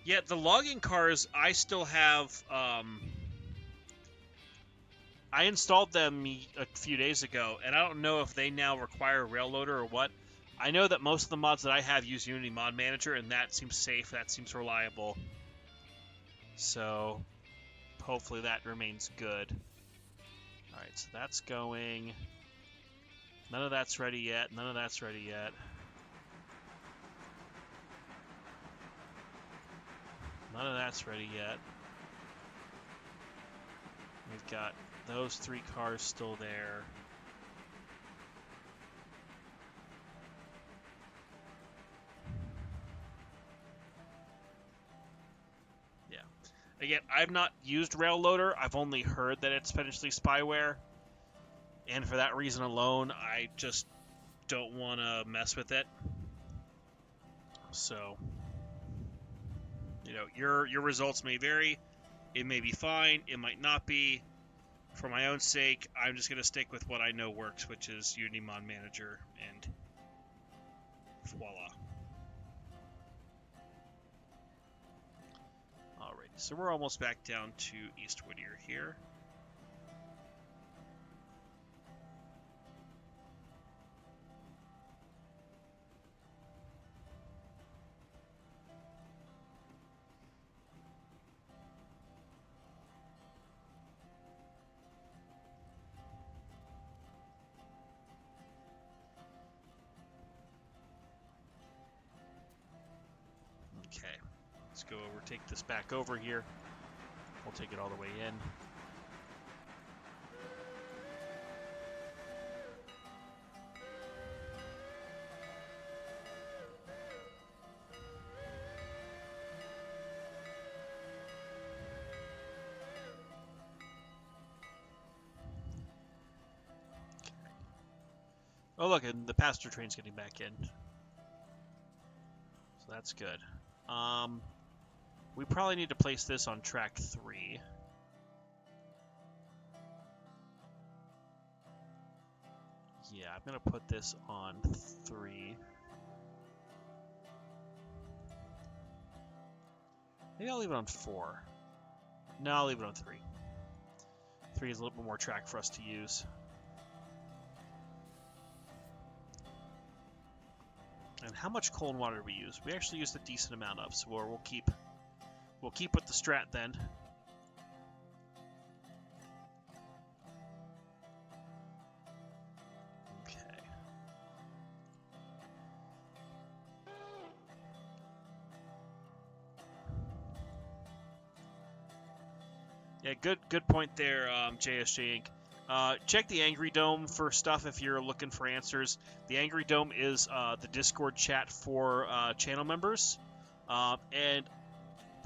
Yeah, the logging cars, I still have, I installed them a few days ago, and I don't know if they now require rail loader or what. I know that most of the mods that I have use Unity Mod Manager, and that seems safe, that seems reliable. So, hopefully that remains good. Alright, so that's going. None of that's ready yet, none of that's ready yet. None of that's ready yet. We've got those 3 cars still there. Yeah. Again, I've not used rail loader. I've only heard that it's potentially spyware. And for that reason alone, I just don't want to mess with it. So, you know, your results may vary. It may be fine. It might not be. For my own sake, I'm just going to stick with what I know works, which is Unity Mod Manager, and voila. Alright, so we're almost back down to East Whittier here. Okay, let's go over, take this back over here. We'll take it all the way in. Oh look, and the passenger train's getting back in. So that's good. We probably need to place this on track 3. Yeah, I'm going to put this on 3. Maybe I'll leave it on 4. No, I'll leave it on 3. 3 is a little bit more track for us to use. And how much coal and water do we use? We actually used a decent amount of, so we'll keep with the strat then. Okay. Yeah, good point there, JSJ Inc. Check the Angrydome for stuff if you're looking for answers. The Angrydome is the Discord chat for channel members, and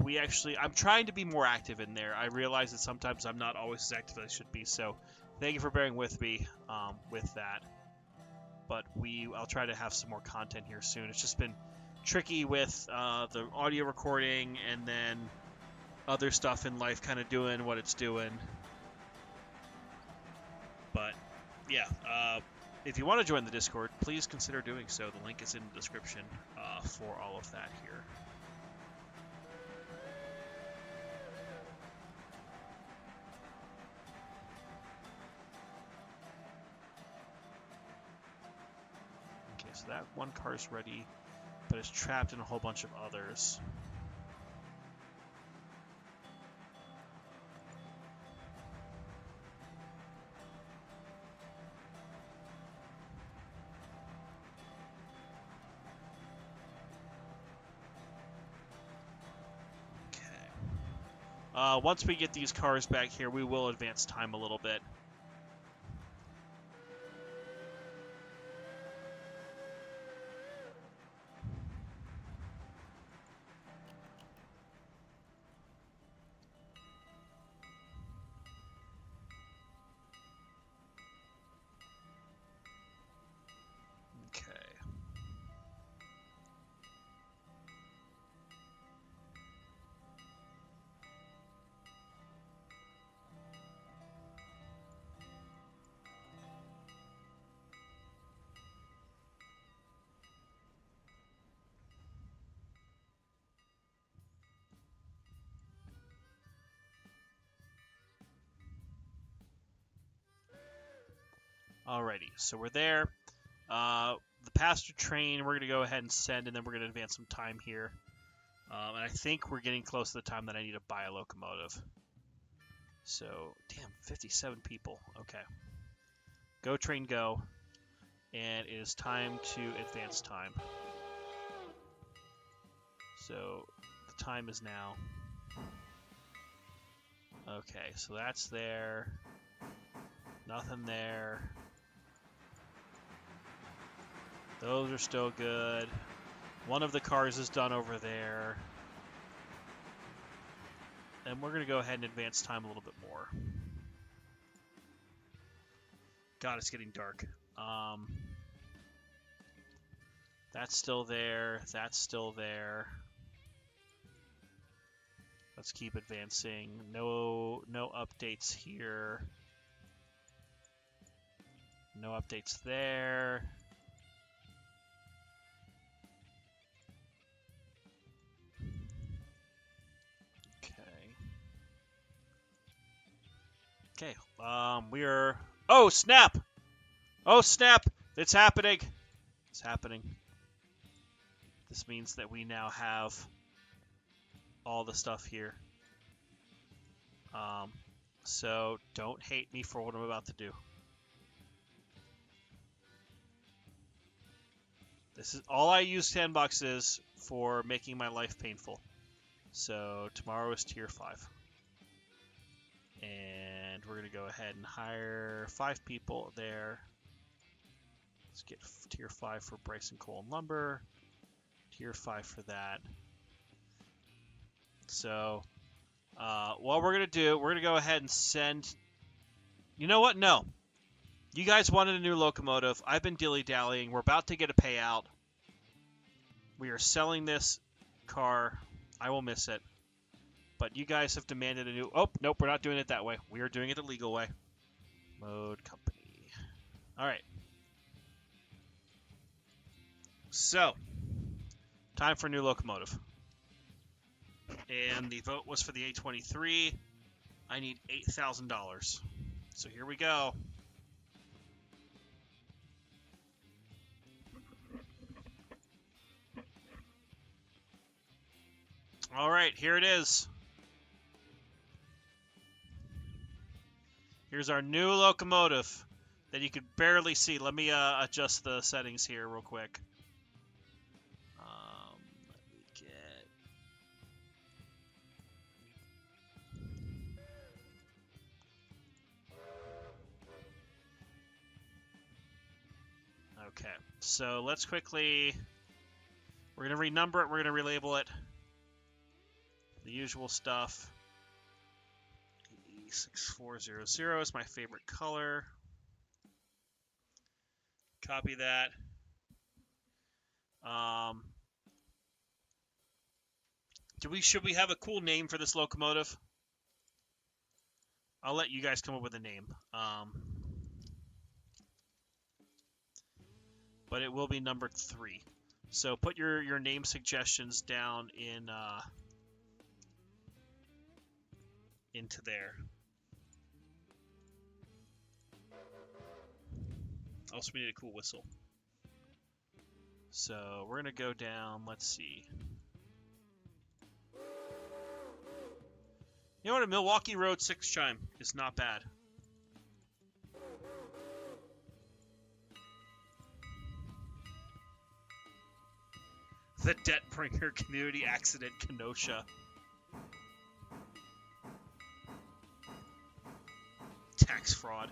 I'm trying to be more active in there. I realize that sometimes I'm not always as active as I should be, so thank you for bearing with me with that. But I'll try to have some more content here soon. It's just been tricky with the audio recording and then other stuff in life kind of doing what it's doing. But yeah, if you want to join the Discord, please consider doing so. The link is in the description for all of that here. Okay, so that one car is ready, but it's trapped in a whole bunch of others. Once we get these cars back here, we will advance time a little bit. Alrighty, so we're there. The passenger train we're going to go ahead and send, and then we're going to advance some time here. And I think we're getting close to the time that I need to buy a locomotive. So, damn, 57 people. Okay. Go train go. And it is time to advance time. So, the time is now. Okay, so that's there. Nothing there. Those are still good. One of the cars is done over there. And we're going to go ahead and advance time a little bit more. God, it's getting dark. That's still there. That's still there. Let's keep advancing. No updates here. No updates there. Okay. We are... Oh, snap! Oh, snap! It's happening! It's happening. This means that we now have all the stuff here. So don't hate me for what I'm about to do. This is all I use sandboxes for making my life painful. So tomorrow is tier 5. And we're going to go ahead and hire 5 people there. Let's get tier 5 for Bryson Coal and Lumber. Tier 5 for that. So, what we're going to do, we're going to go ahead and send... You know what? No. You guys wanted a new locomotive. I've been dilly-dallying. We're about to get a payout. We are selling this car. I will miss it. But you guys have demanded a new... Oh, nope, we're not doing it that way. We are doing it the legal way. Mode company. All right. So, time for a new locomotive. And the vote was for the A23. I need $8,000. So here we go. All right, here it is. Here's our new locomotive that you could barely see. Let me adjust the settings here real quick. Let me get... Okay, so let's quickly... We're going to renumber it. We're going to relabel it. The usual stuff. 6400 is my favorite color. Copy that. Should we have a cool name for this locomotive? I'll let you guys come up with a name. But it will be number 3. So put your name suggestions down in into there. Also, we need a cool whistle. So we're gonna go down. Let's see. You know what? A Milwaukee Road 6 chime is not bad. The Debt Bringer Community Accident Kenosha. Tax fraud.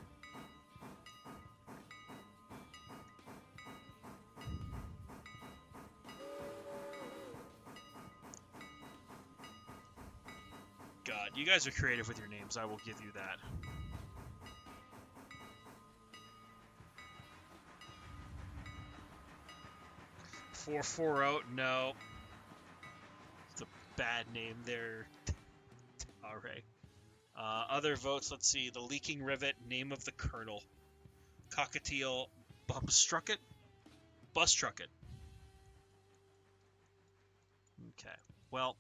God, you guys are creative with your names. I will give you that. $440, no. It's a bad name there. All right. Other votes, let's see. The Leaking Rivet, Name of the Colonel. Cockatiel, Bumstrucket? Bustrucket. Okay, well.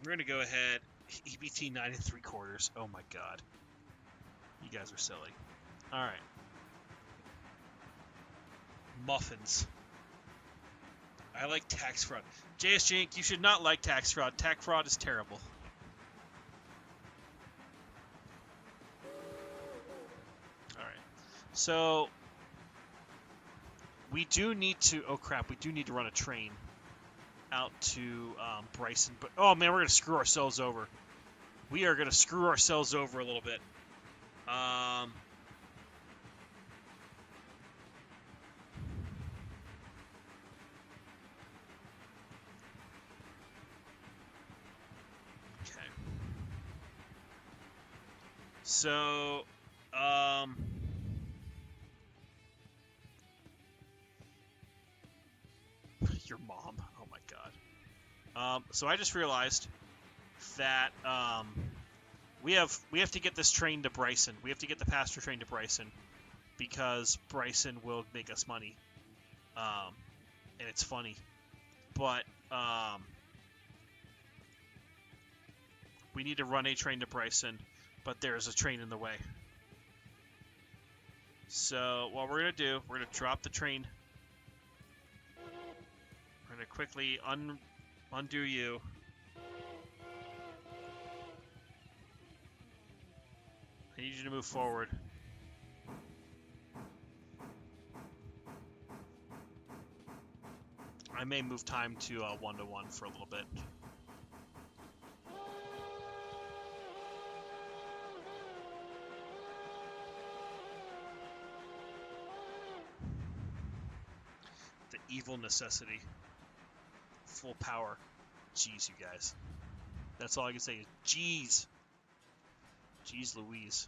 We're going to go ahead EBT 9 3/4. Oh my god. You guys are silly. Alright. Muffins. I like tax fraud. JSJ Inc., you should not like tax fraud. Tax fraud is terrible. Alright. So, we do need to... Oh crap, we do need to run a train out to Bryson. But oh man, we're going to screw ourselves over. We are going to screw ourselves over a little bit. Okay. So, your mom. Oh my god. So I just realized that we have to get this train to Bryson. We have to get the passenger train to Bryson because Bryson will make us money. And it's funny, but we need to run a train to Bryson, but there's a train in the way. So what we're gonna do, we're gonna drop the train. We're gonna quickly undo you. I need you to move forward. I may move time to 1-to-1 for a little bit. The evil necessity. Full power. Jeez, you guys. That's all I can say is jeez. Jeez Louise.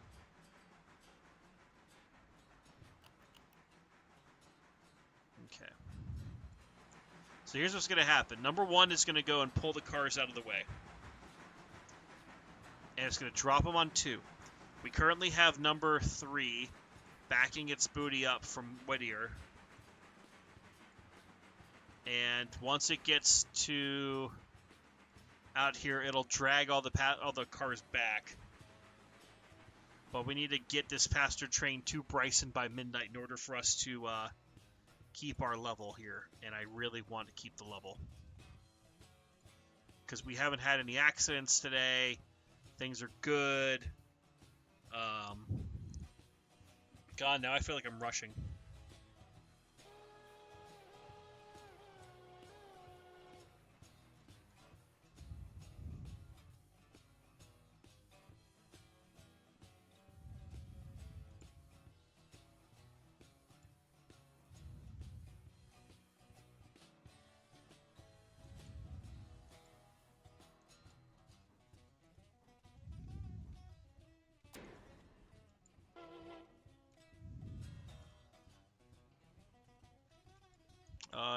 Okay. So here's what's going to happen. Number 1 is going to go and pull the cars out of the way. And it's going to drop them on 2. We currently have number 3 backing its booty up from Whittier. And once it gets to out here, it'll drag all the cars back. But we need to get this passenger train to Bryson by midnight in order for us to keep our level here. And I really want to keep the level. Because we haven't had any accidents today. Things are good. God, now I feel like I'm rushing.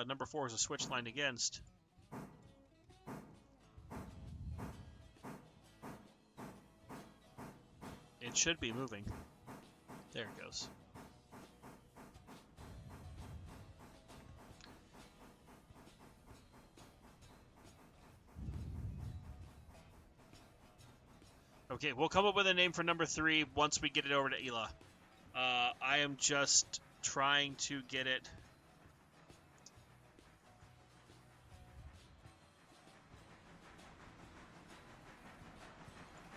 Number 4 is a switch line against. It should be moving. There it goes. Okay, we'll come up with a name for number 3 once we get it over to Ela. I am just trying to get it...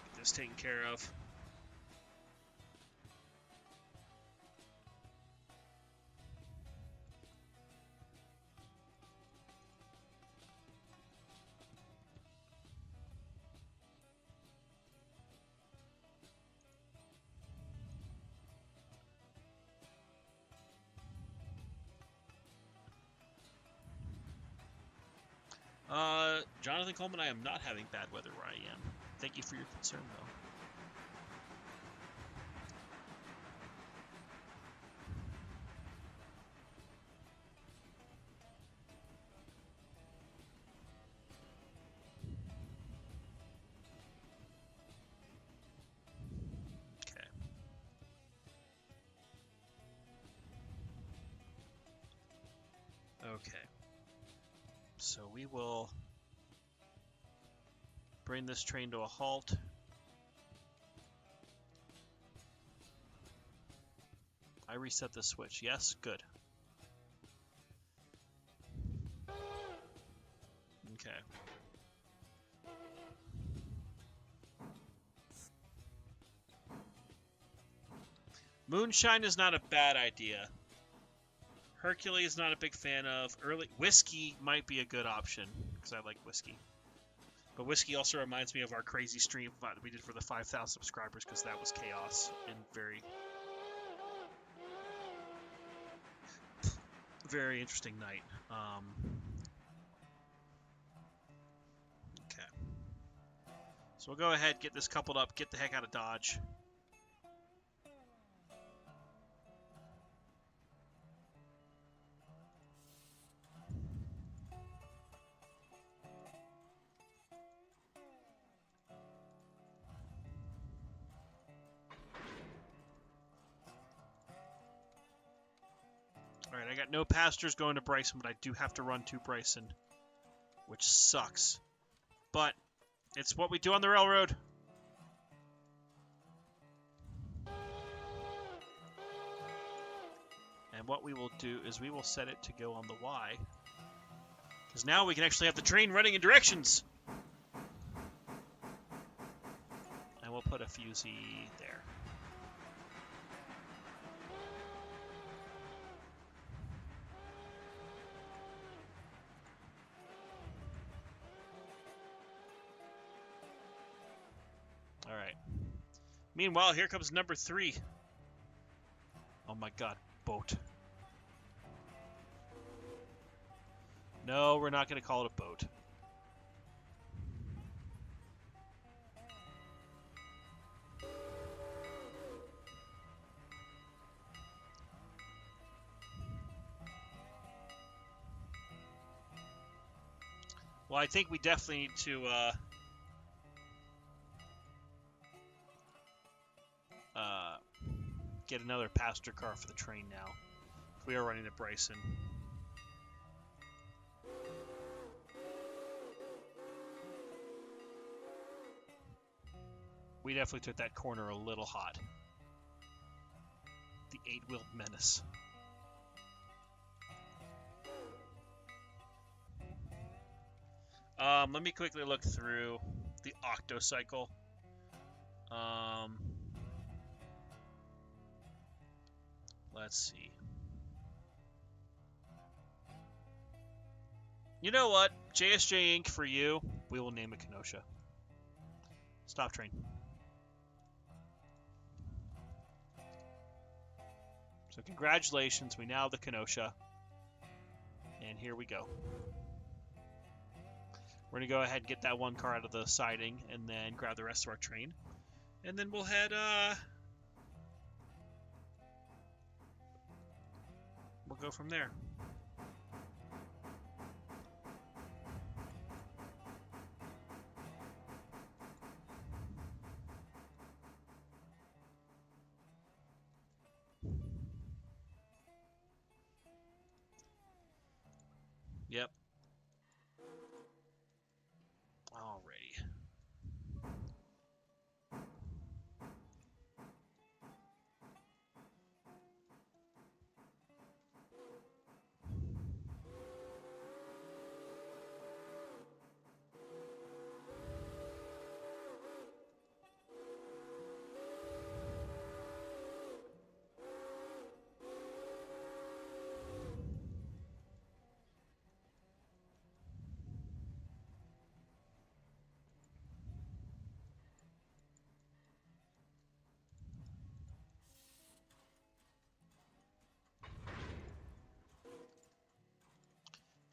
Get this taken care of. Jonathan Coleman, I am not having bad weather where I am. Thank you for your concern, though. Okay. Okay. So we will... Bring this train to a halt. I reset the switch. Yes, good. Okay. Moonshine is not a bad idea. Hercules not a big fan of. Early whiskey might be a good option because I like whiskey. But whiskey also reminds me of our crazy stream that we did for the 5,000 subscribers because that was chaos and very interesting night. Okay. So we'll go ahead, get this coupled up, get the heck out of Dodge. Alright, I got no passengers going to Bryson, but I do have to run to Bryson, which sucks. But it's what we do on the railroad. And what we will do is we will set it to go on the Y. Because now we can actually have the train running in directions. And we'll put a fusee there. Alright. Meanwhile, here comes number 3. Oh my god, boat. No, we're not going to call it a boat. Well, I think we definitely need to get another passenger car for the train now. If we are running to Bryson. We definitely took that corner a little hot. The 8-wheeled menace. Let me quickly look through the octocycle. Let's see. You know what? JSJ Inc. for you. We will name it Kenosha. Stop train. So congratulations, we now have the Kenosha. And here we go. We're going to go ahead and get that one car out of the siding and then grab the rest of our train. And then we'll head, we'll go from there. Yep. Alrighty.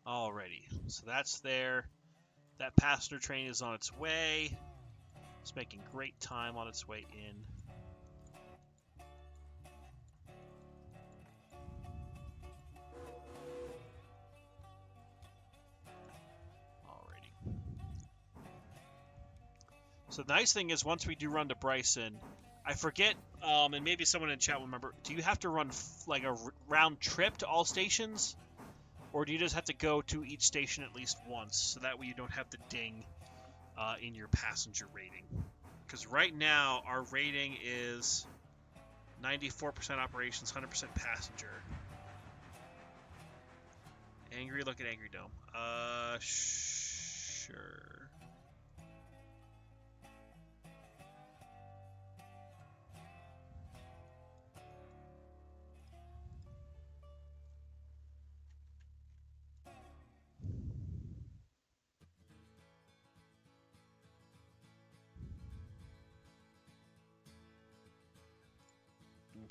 Alrighty, so that's there. That passenger train is on its way. It's making great time on its way in. Alrighty. So the nice thing is once we do run to Bryson, I forget, and maybe someone in chat will remember, do you have to run like a round trip to all stations? Or do you just have to go to each station at least once, so that way you don't have the ding in your passenger rating. Because right now, our rating is 94% operations, 100% passenger. Angry, look at Angrydome. Sure.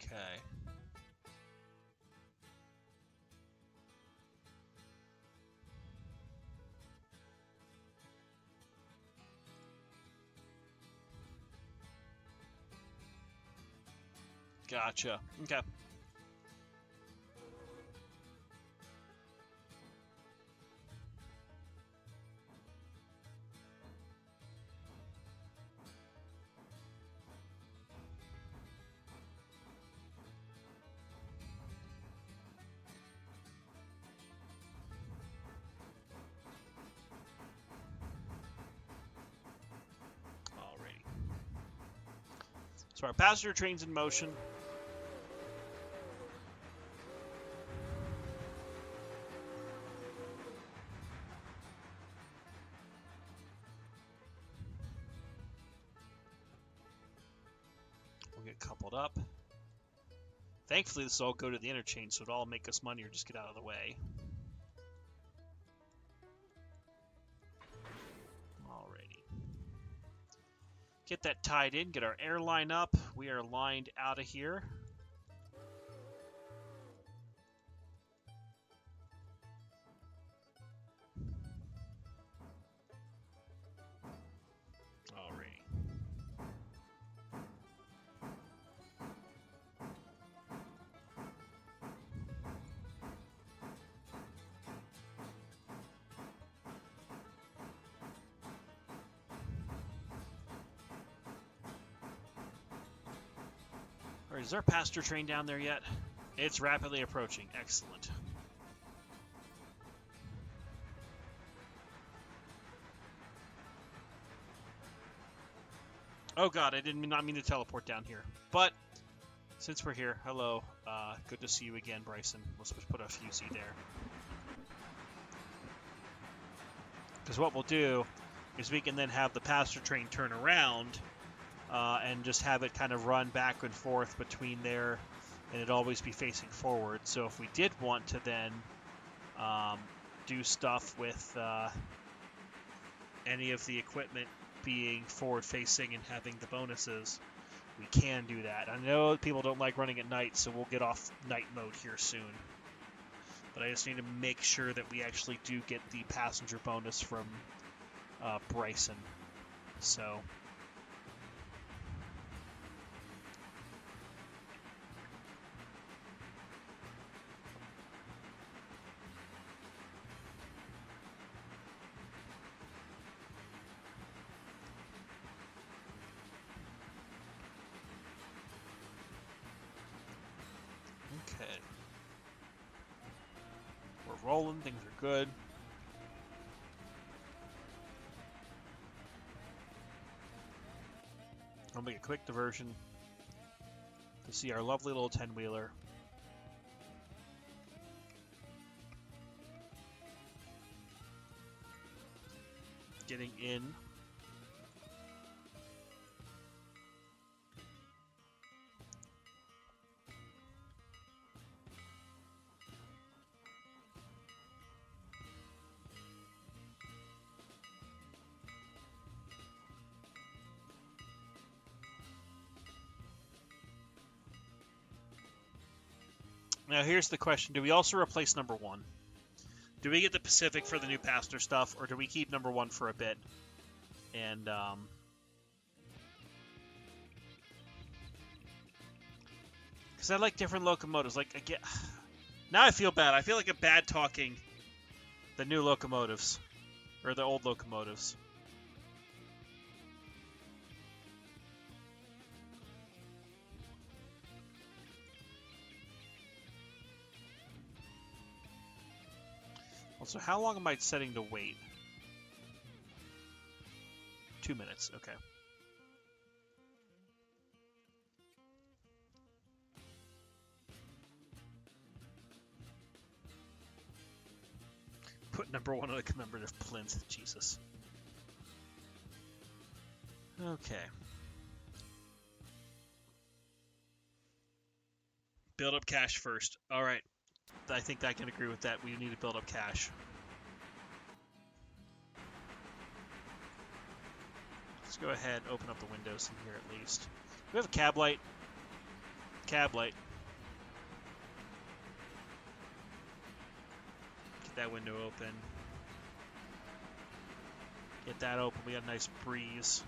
Okay. Gotcha. Okay. Alrighty. So our passenger train's in motion. We'll get coupled up. Thankfully, this will all go to the interchange, so it'll all make us money or just get out of the way. Alrighty. Get that tied in, get our airline up. We are lined out of here. Alrighty. Alright, is our passenger train down there yet? It's rapidly approaching. Excellent. Oh god, I did not mean to teleport down here. But, since we're here, hello. Good to see you again, Bryson. Let's just put a fusee there. Because what we'll do is we can then have the passenger train turn around and just have it kind of run back and forth between there, and it always be facing forward. So if we did want to then do stuff with any of the equipment being forward facing and having the bonuses, we can do that. I know people don't like running at night, so we'll get off night mode here soon. But I just need to make sure that we actually do get the passenger bonus from Bryson. So okay. We're rolling, things are good. I'll make a quick diversion to see our lovely little 10-wheeler. Getting in. Now here's the question, do we also replace number 1? Do we get the Pacific for the new passenger stuff, or do we keep number 1 for a bit? And, because I like different locomotives. Like, I get... Now I feel bad. I feel like a bad talking the new locomotives. Or the old locomotives. Also, how long am I setting to wait? 2 minutes. Okay. Put number 1 on a commemorative plinth. Jesus. Okay. Build up cash first. All right. I think I can agree with that. We need to build up cash. Let's go ahead and open up the windows in here at least. We have a cab light. Cab light. Get that window open. Get that open. We got a nice breeze.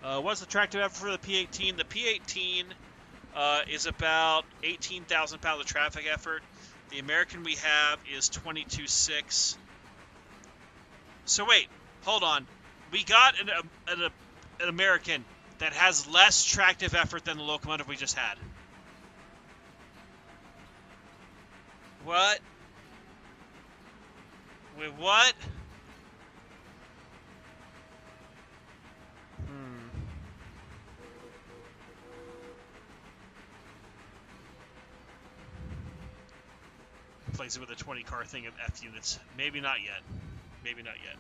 What's the tractive effort for the P-18? The P-18 is about 18,000 pounds of traffic effort. The American we have is 22.6. So wait, hold on. We got an American that has less tractive effort than the locomotive we just had. What? Wait, what? Plays it with a 20 car thing of F units. Maybe not yet. Maybe not yet.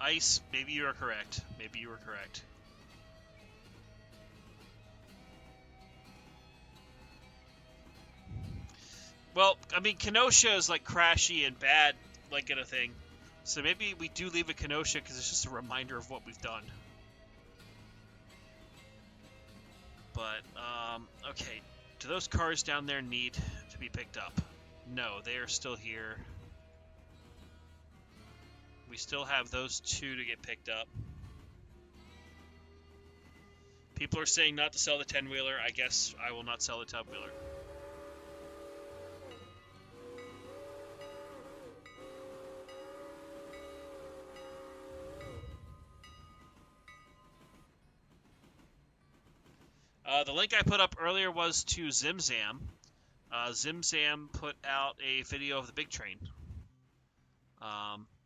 Ice, maybe you are correct. Maybe you are correct. Well, I mean, Kenosha is like crashy and bad, like in a thing. So maybe we do leave a Kenosha because it's just a reminder of what we've done. But, okay. Do those cars down there need to be picked up? No, they are still here. We still have those 2 to get picked up. People are saying not to sell the 10-wheeler. I guess I will not sell the 10-wheeler. The link I put up earlier was to Zimzam. Zimzam put out a video of the big train.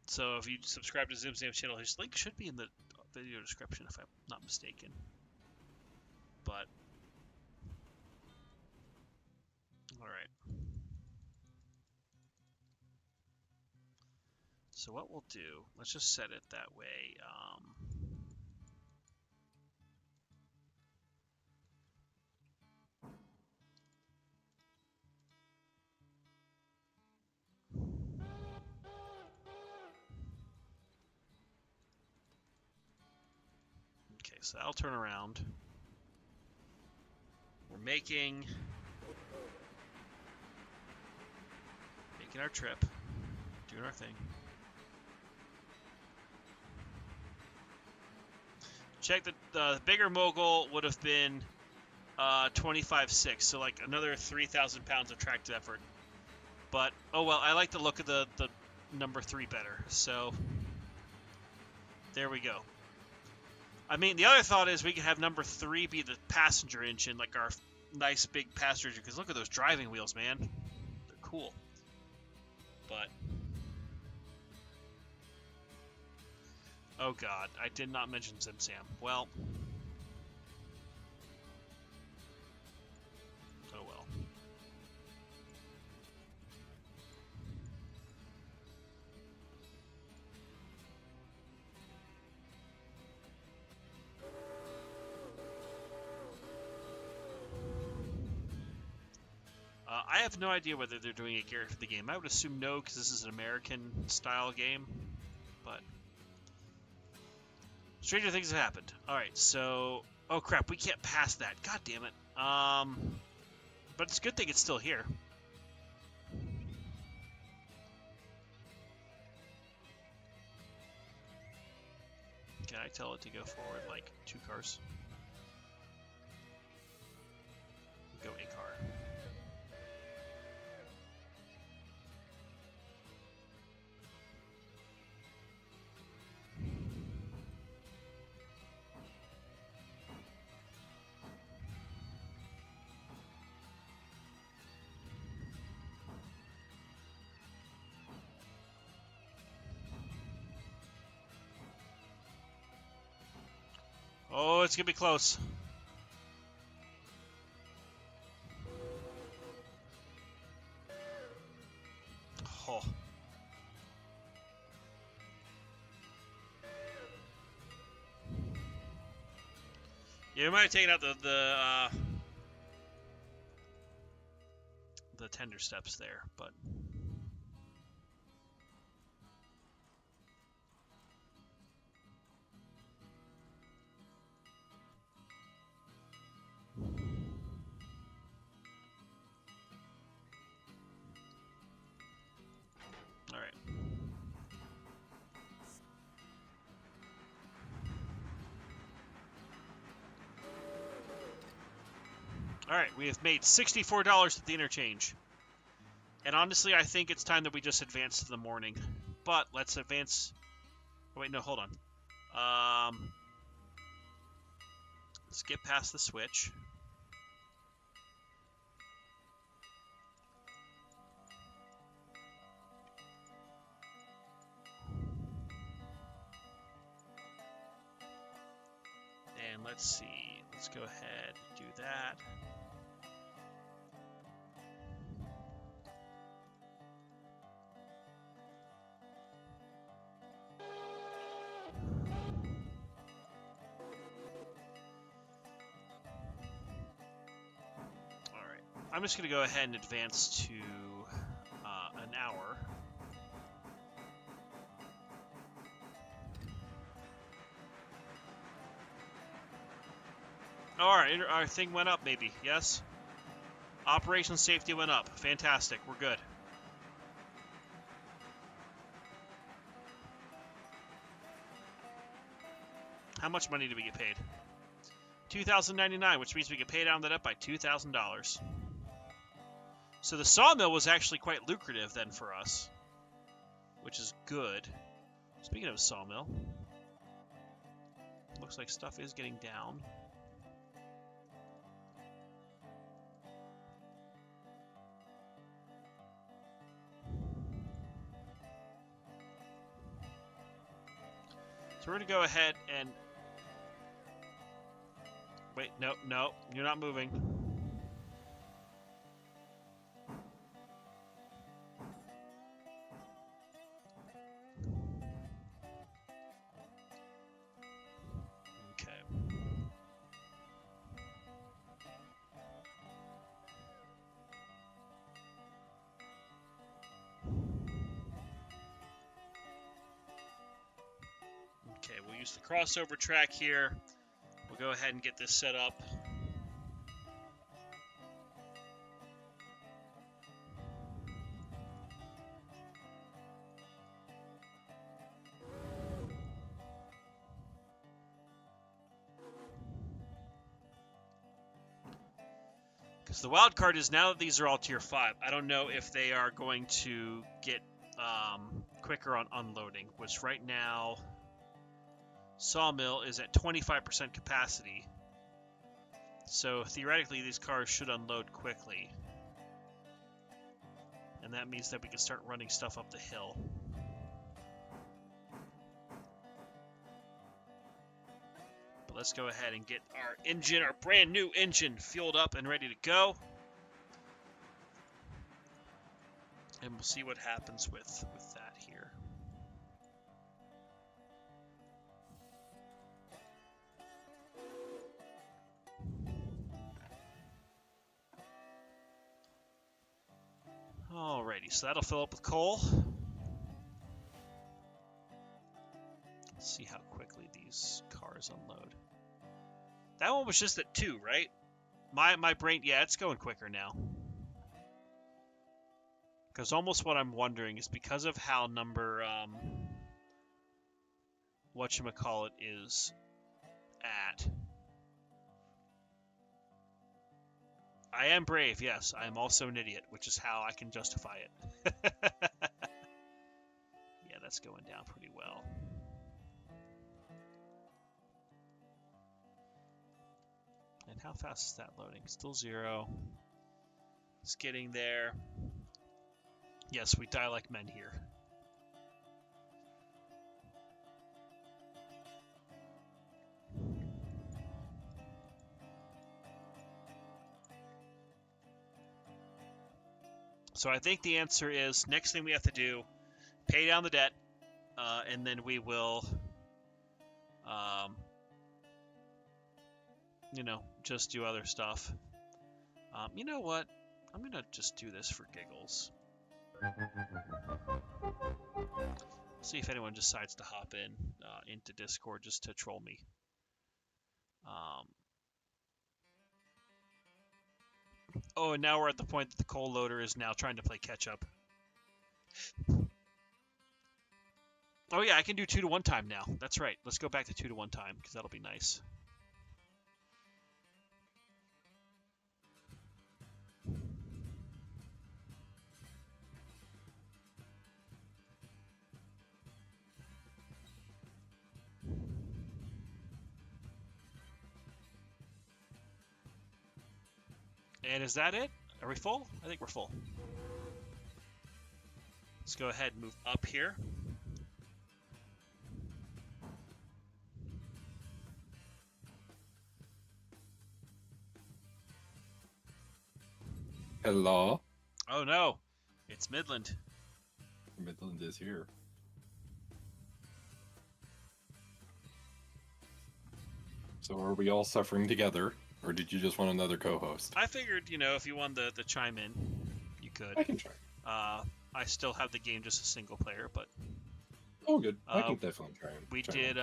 So if you subscribe to Zimzam's channel, his link should be in the video description if I'm not mistaken. But, alright. So what we'll do, let's just set it that way. Okay, so that'll turn around. We're making our trip, doing our thing. Check the bigger mogul would have been 25.6, so like another 3,000 pounds of tractive effort. But oh well, I like the look of the number 3 better. So there we go. I mean, the other thought is we could have number 3 be the passenger engine, like our nice big passenger engine. Because look at those driving wheels, man. They're cool. But oh god, I did not mention Zimzam. Well. Oh well. I have no idea whether they're doing a Garrett for the game. I would assume no, because this is an American-style game. But stranger things have happened. Alright, so... Oh crap, we can't pass that. God damn it. But it's a good thing it's still here. Can I tell it to go forward like 2 cars? Go a car. Oh, it's gonna be close. Oh. Yeah, we might have taken out the tender steps there, but all right. All right, we have made $64 at the interchange. And honestly, I think it's time that we just advance to the morning. But let's advance. Oh, wait, no, hold on. Let's get past the switch. And let's see. Let's go ahead and do that. I'm just going to go ahead and advance to an hour. Oh, our thing went up, maybe. Yes? Operation safety went up. Fantastic. We're good. How much money did we get paid? $2,099, which means we get paid on that up by $2,000. So the sawmill was actually quite lucrative then for us, which is good. Speaking of sawmill, looks like stuff is getting down. So we're going to go ahead and... Wait, no, you're not moving. Okay, we'll use the crossover track here. We'll go ahead and get this set up. Because the wild card is now that these are all tier 5, I don't know if they are going to get quicker on unloading, which right now Sawmill is at 25% capacity. So theoretically these cars should unload quickly. And that means that we can start running stuff up the hill. But let's go ahead and get our engine, our brand new engine, fueled up and ready to go. And we'll see what happens with that here. Alrighty, so that'll fill up with coal. Let's see how quickly these cars unload. That one was just at 2, right? My brain, yeah, it's going quicker now. Because almost what I'm wondering is because of how number, whatchamacallit is at. I am brave, yes. I am also an idiot, which is how I can justify it. Yeah, that's going down pretty well. And how fast is that loading? Still 0. It's getting there. Yes, we die like men here. So I think the answer is next thing we have to do, pay down the debt, and then we will, you know, just do other stuff. You know what? I'm gonna just do this for giggles. See if anyone decides to hop into Discord just to troll me. Oh, and now we're at the point that the coal loader is now trying to play catch up. Oh yeah, I can do 2-to-1 time now. That's right. Let's go back to 2-to-1 time because that'll be nice. And is that it? Are we full? I think we're full. Let's go ahead and move up here. Hello. Oh no, it's Midland. Midland is here. So are we all suffering together, or did you just want another co-host? I figured, you know, if you wanted to chime in, you could. I can try. I still have the game just a single player, but... Oh, good. I can definitely try. We did.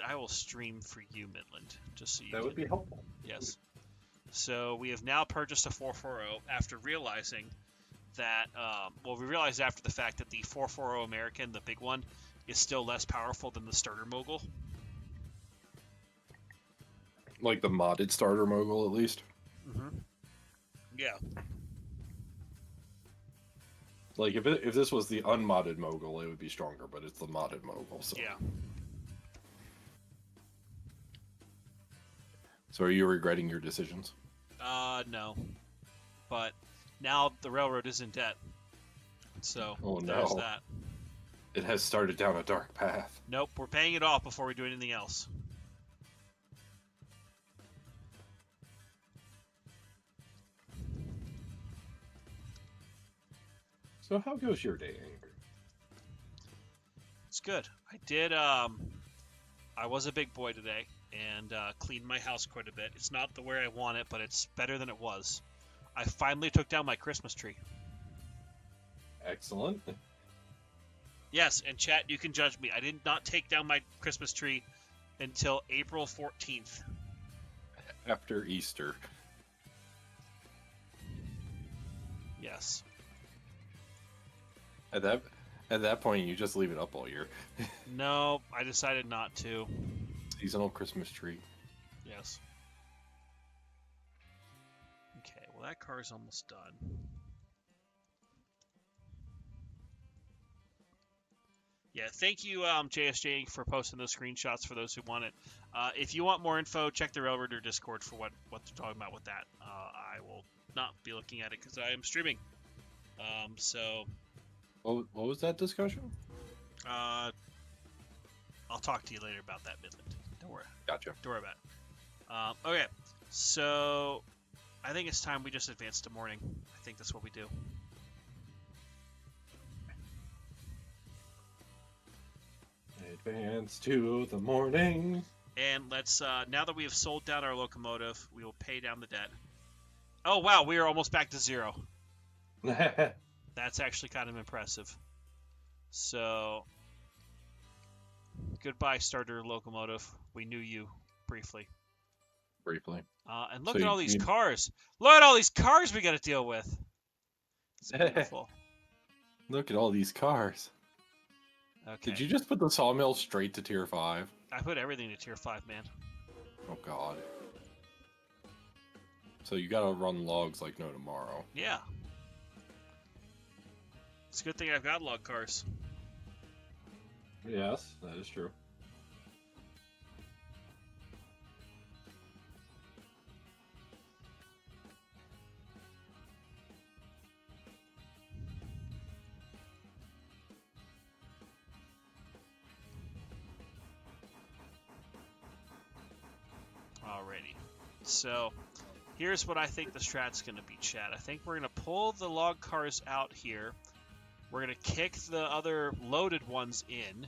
I will stream for you, Midland, just so you. That would be helpful. Yes. So we have now purchased a 440 after realizing that, we realized after the fact that the 440 American, the big one, is still less powerful than the starter mogul. Like the modded starter mogul, at least? Mm-hmm. Yeah. Like, if this was the unmodded mogul, it would be stronger, but it's the modded mogul, so... Yeah. So are you regretting your decisions? No. But now the railroad is in debt. So, Oh, there's no. that. It has started down a dark path. Nope, we're paying it off before we do anything else. So how goes your day, Angry? It's good. I did, I was a big boy today and cleaned my house quite a bit. It's not the way I want it, but it's better than it was. I finally took down my Christmas tree. Excellent. Yes, and chat, you can judge me. I did not take down my Christmas tree until April 14th. After Easter. Yes. At that point, you just leave it up all year. No, I decided not to. Seasonal Christmas tree. Yes. Okay, well that car's almost done. Yeah, thank you, JSJ, for posting those screenshots for those who want it. If you want more info, check the Railroad or Discord for what they're talking about with that. I will not be looking at it because I am streaming. So... What was that discussion? I'll talk to you later about that, Midland. Don't worry. Gotcha. Don't worry about it. Okay, so I think it's time we just advance to morning. I think that's what we do. Advance to the morning. And let's, now that we have sold down our locomotive, we will pay down the debt. Oh, wow, we are almost back to zero. That's actually kind of impressive. So, goodbye, starter locomotive. We knew you briefly. And look at all these cars. Look at all these cars we got to deal with. It's beautiful. Look at all these cars. Okay. Did you just put the sawmill straight to tier 5? I put everything to tier 5, man. Oh, God. So you gotta run logs like no tomorrow. Yeah. It's a good thing I've got log cars. Yes, that is true. Alrighty. So, Here's what I think the strat's going to be, Chad. I think we're going to pull the log cars out here. We're going to kick the other loaded ones in.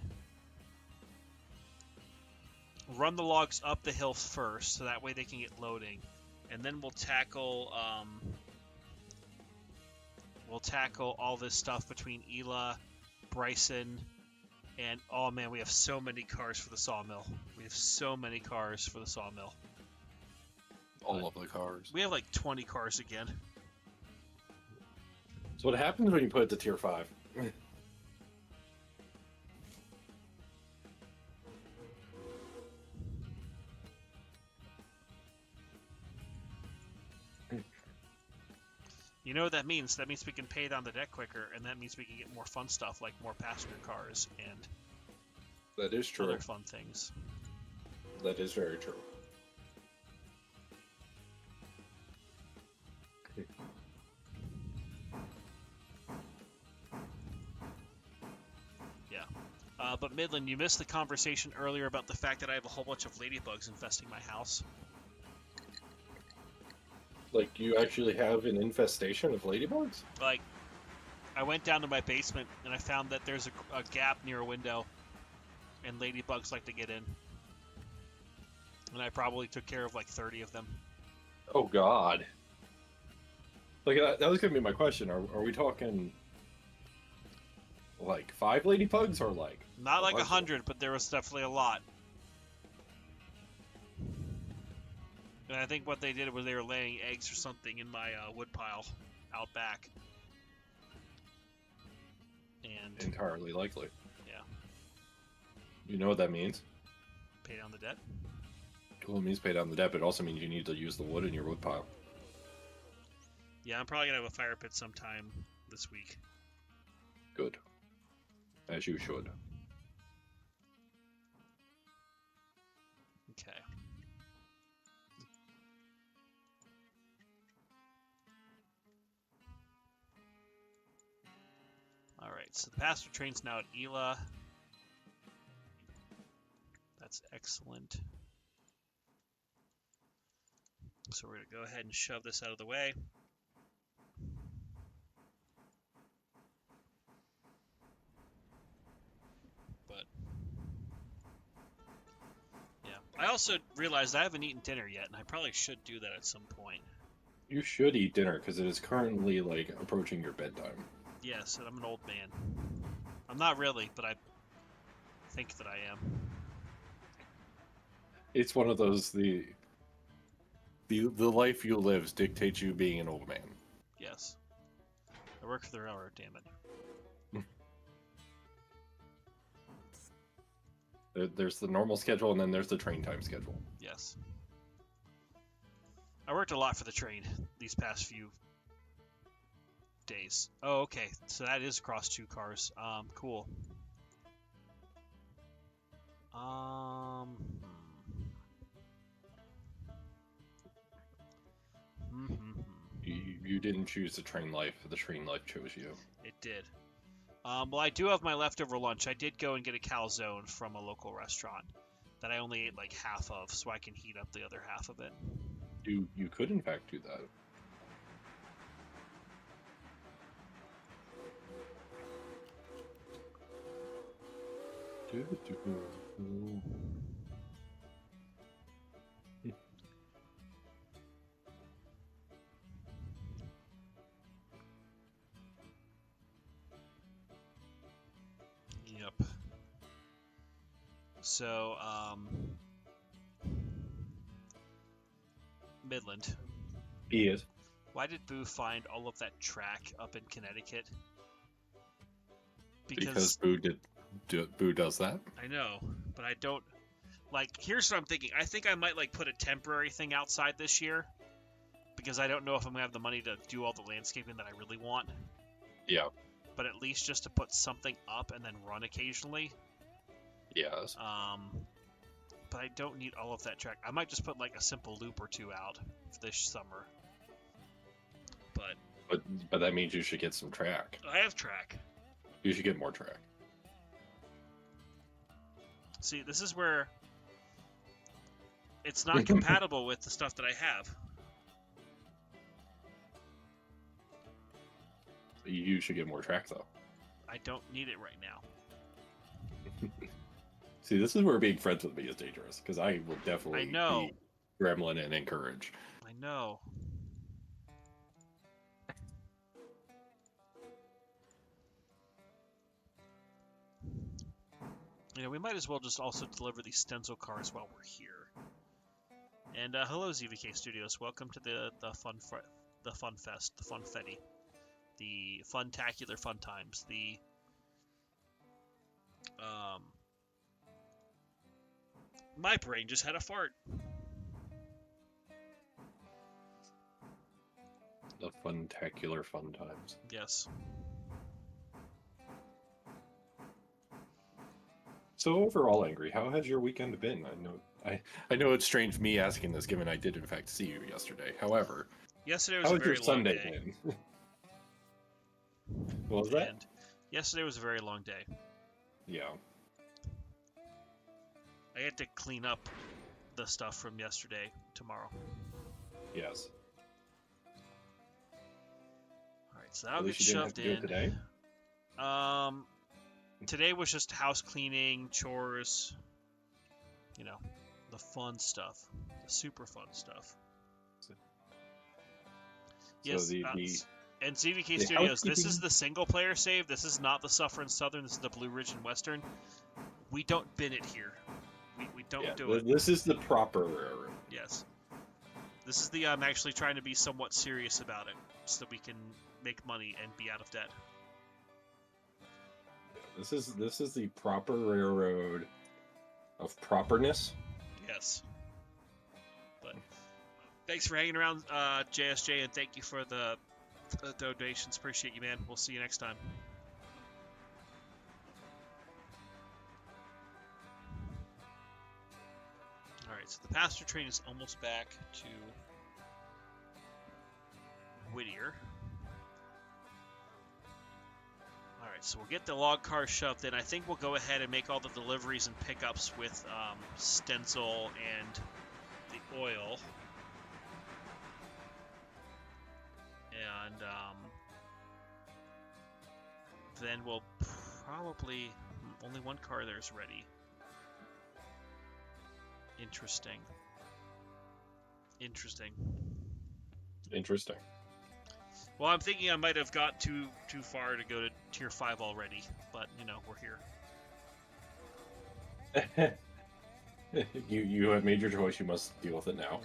Run the logs up the hill first, so that way they can get loading. And then we'll tackle all this stuff between Ela, Bryson, and oh man, we have so many cars for the sawmill. We have so many cars for the sawmill. All of the cars. We have like 20 cars again. So what happens when you put it to tier 5? You know what that means? That means we can pay down the debt quicker, and that means we can get more fun stuff like more passenger cars and That is true. other fun things. That is very true. But Midland, you missed the conversation earlier about the fact that I have a whole bunch of ladybugs infesting my house. Like, you actually have an infestation of ladybugs? Like, I went down to my basement and I found that there's a gap near a window, and ladybugs like to get in. And I probably took care of like 30 of them. Oh, God. Like, that was going to be my question. Are we talking, like, 5 ladybugs or, like... Not like 100, but there was definitely a lot. And I think what they did was they were laying eggs or something in my wood pile out back. And Entirely likely. yeah. You know what that means? Pay down the debt? Well, it means pay down the debt, but it also means you need to use the wood in your wood pile. Yeah, I'm probably going to have a fire pit sometime this week. Good. As you should. Okay. Alright, so the passenger train's now at Ela. That's excellent. So we're going to go ahead and shove this out of the way. But yeah, I also realized I haven't eaten dinner yet, and I probably should do that at some point. You should eat dinner, because it is currently, like, approaching your bedtime. Yes, and I'm an old man. I'm not really, but I think that I am. It's one of those, the life you live dictates you being an old man. Yes. I work for the railroad, damn it. There's the normal schedule, and then there's the train time schedule. Yes. I worked a lot for the train these past few days. Oh, okay. So that is across 2 cars. Cool. You didn't choose the train life. The train life chose you. It did. Well, I do have my leftover lunch. I did go and get a calzone from a local restaurant that I only ate like half of, so I can heat up the other half of it. You could, in fact, do that. Yep. So, Midland. He is. Why did Boo find all of that track up in Connecticut? Because Boo does that. I know, but I don't... Like, here's what I'm thinking. I think I might, like, put a temporary thing outside this year. Because I don't know if I'm going to have the money to do all the landscaping that I really want. Yeah. But at least just to put something up and then run occasionally. Yes. But I don't need all of that track. I might just put, like, a simple loop or 2 out this summer. But that means you should get some track. I have track. You should get more track. See, this is where it's not compatible with the stuff that I have. You should get more track though. I don't need it right now. See, this is where being friends with me is dangerous, because I will definitely know. be gremlin and encourage. I know. You know, we might as well just also deliver these stencil cars while we're here. And hello, ZVK Studios. Welcome to the fun fest, the funfetti, the funtacular fun times, the my brain just had a fart. The funtacular fun times. Yes. So overall, Angry, how has your weekend been? I know it's strange me asking this, given I did in fact see you yesterday. However, yesterday was how a has very your long Sunday day. been? What was that? And yesterday was a very long day. Yeah. I had to clean up the stuff from yesterday tomorrow. Yes. All right, so that'll At get least you didn't have shoved to do it in. today? Today was just house cleaning, chores, you know, the fun stuff, the super fun stuff. So Yes, and CVK the Studios, this is housekeeping- the single player save. This is not the Suffer and Southern. This is the Blue Ridge and Western. We don't bin it here. We don't do it. This is the proper railroad. Yes. This is the I'm actually trying to be somewhat serious about it so we can make money and be out of debt. This is the proper railroad of properness. Yes. But thanks for hanging around, JSJ, and thank you for the donations. Appreciate you, man. We'll see you next time. Alright, so the passenger train is almost back to Whittier. Alright, so we'll get the log car shoved in. I think we'll go ahead and make all the deliveries and pickups with stencil and the oil. And then we'll probably... only one car there is ready. Interesting. Well, I'm thinking I might have got too far to go to Tier 5 already, but, you know, we're here. You have made your choice. You must deal with it now.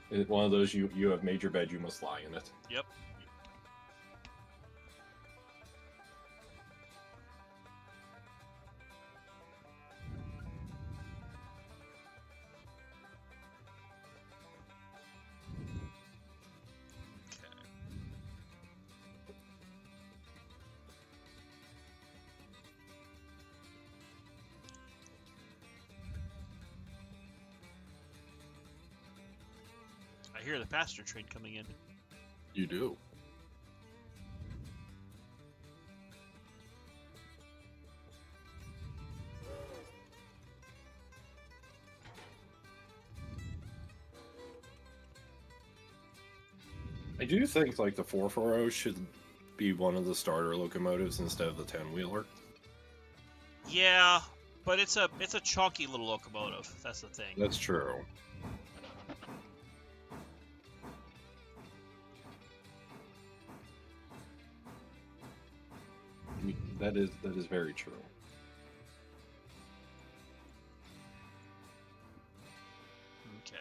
It's one of those you have made your bed. You must lie in it. Yep. I hear the passenger train coming in. You do. I do think like the 440 should be one of the starter locomotives instead of the 10-wheeler. Yeah, but it's a chunky little locomotive. That's the thing. That's true. That is very true. Okay.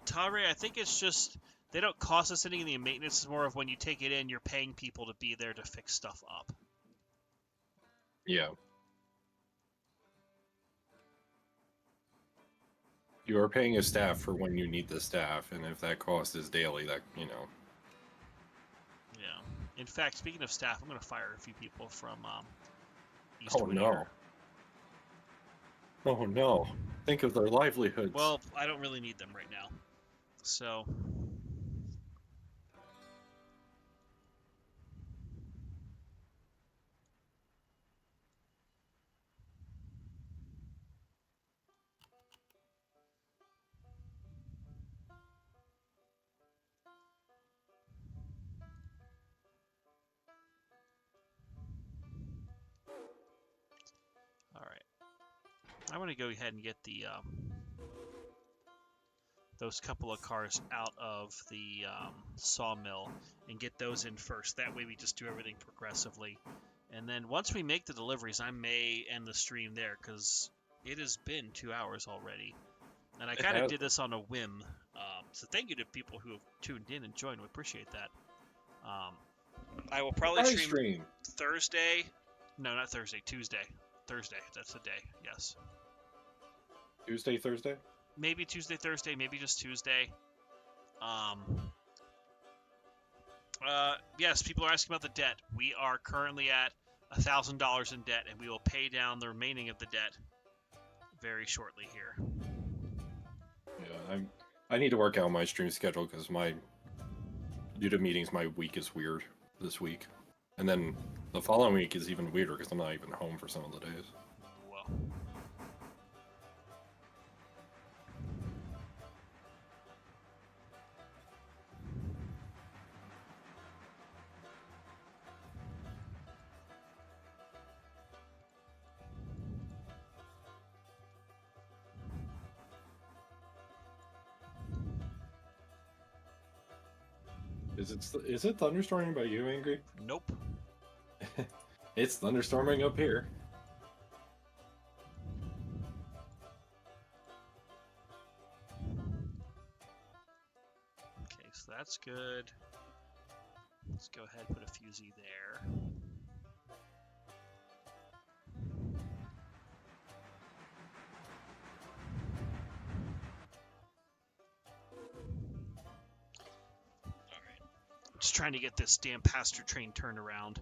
Tare, I think it's just they don't cost us anything in the maintenance. It's more of when you take it in, you're paying people to be there to fix stuff up. Yeah. You are paying a staff for when you need the staff, and if that cost is daily, that, you know. Yeah. In fact, speaking of staff, I'm going to fire a few people from East Oh, Whittier. no. Oh, no. Think of their livelihoods. Well, I don't really need them right now. So... I want to go ahead and get the those couple of cars out of the sawmill and get those in first. That way we just do everything progressively. And then once we make the deliveries, I may end the stream there because it has been 2 hours already. And I kind of did this on a whim. So thank you to people who have tuned in and joined. We appreciate that. I will probably stream Thursday. No, not Thursday. Tuesday. Thursday. That's the day. Yes. Tuesday, Thursday? Maybe Tuesday, Thursday. Maybe just Tuesday. Yes, people are asking about the debt. We are currently at $1,000 in debt, and we will pay down the remaining of the debt very shortly here. Yeah, I need to work out my stream schedule because due to meetings, my week is weird this week, and then the following week is even weirder because I'm not even home for some of the days. Well. Is it thunderstorming by you, Angry? Nope. It's thunderstorming up here. Okay, so that's good. Let's go ahead and put a fusee there. Just trying to get this damn pasture train turned around.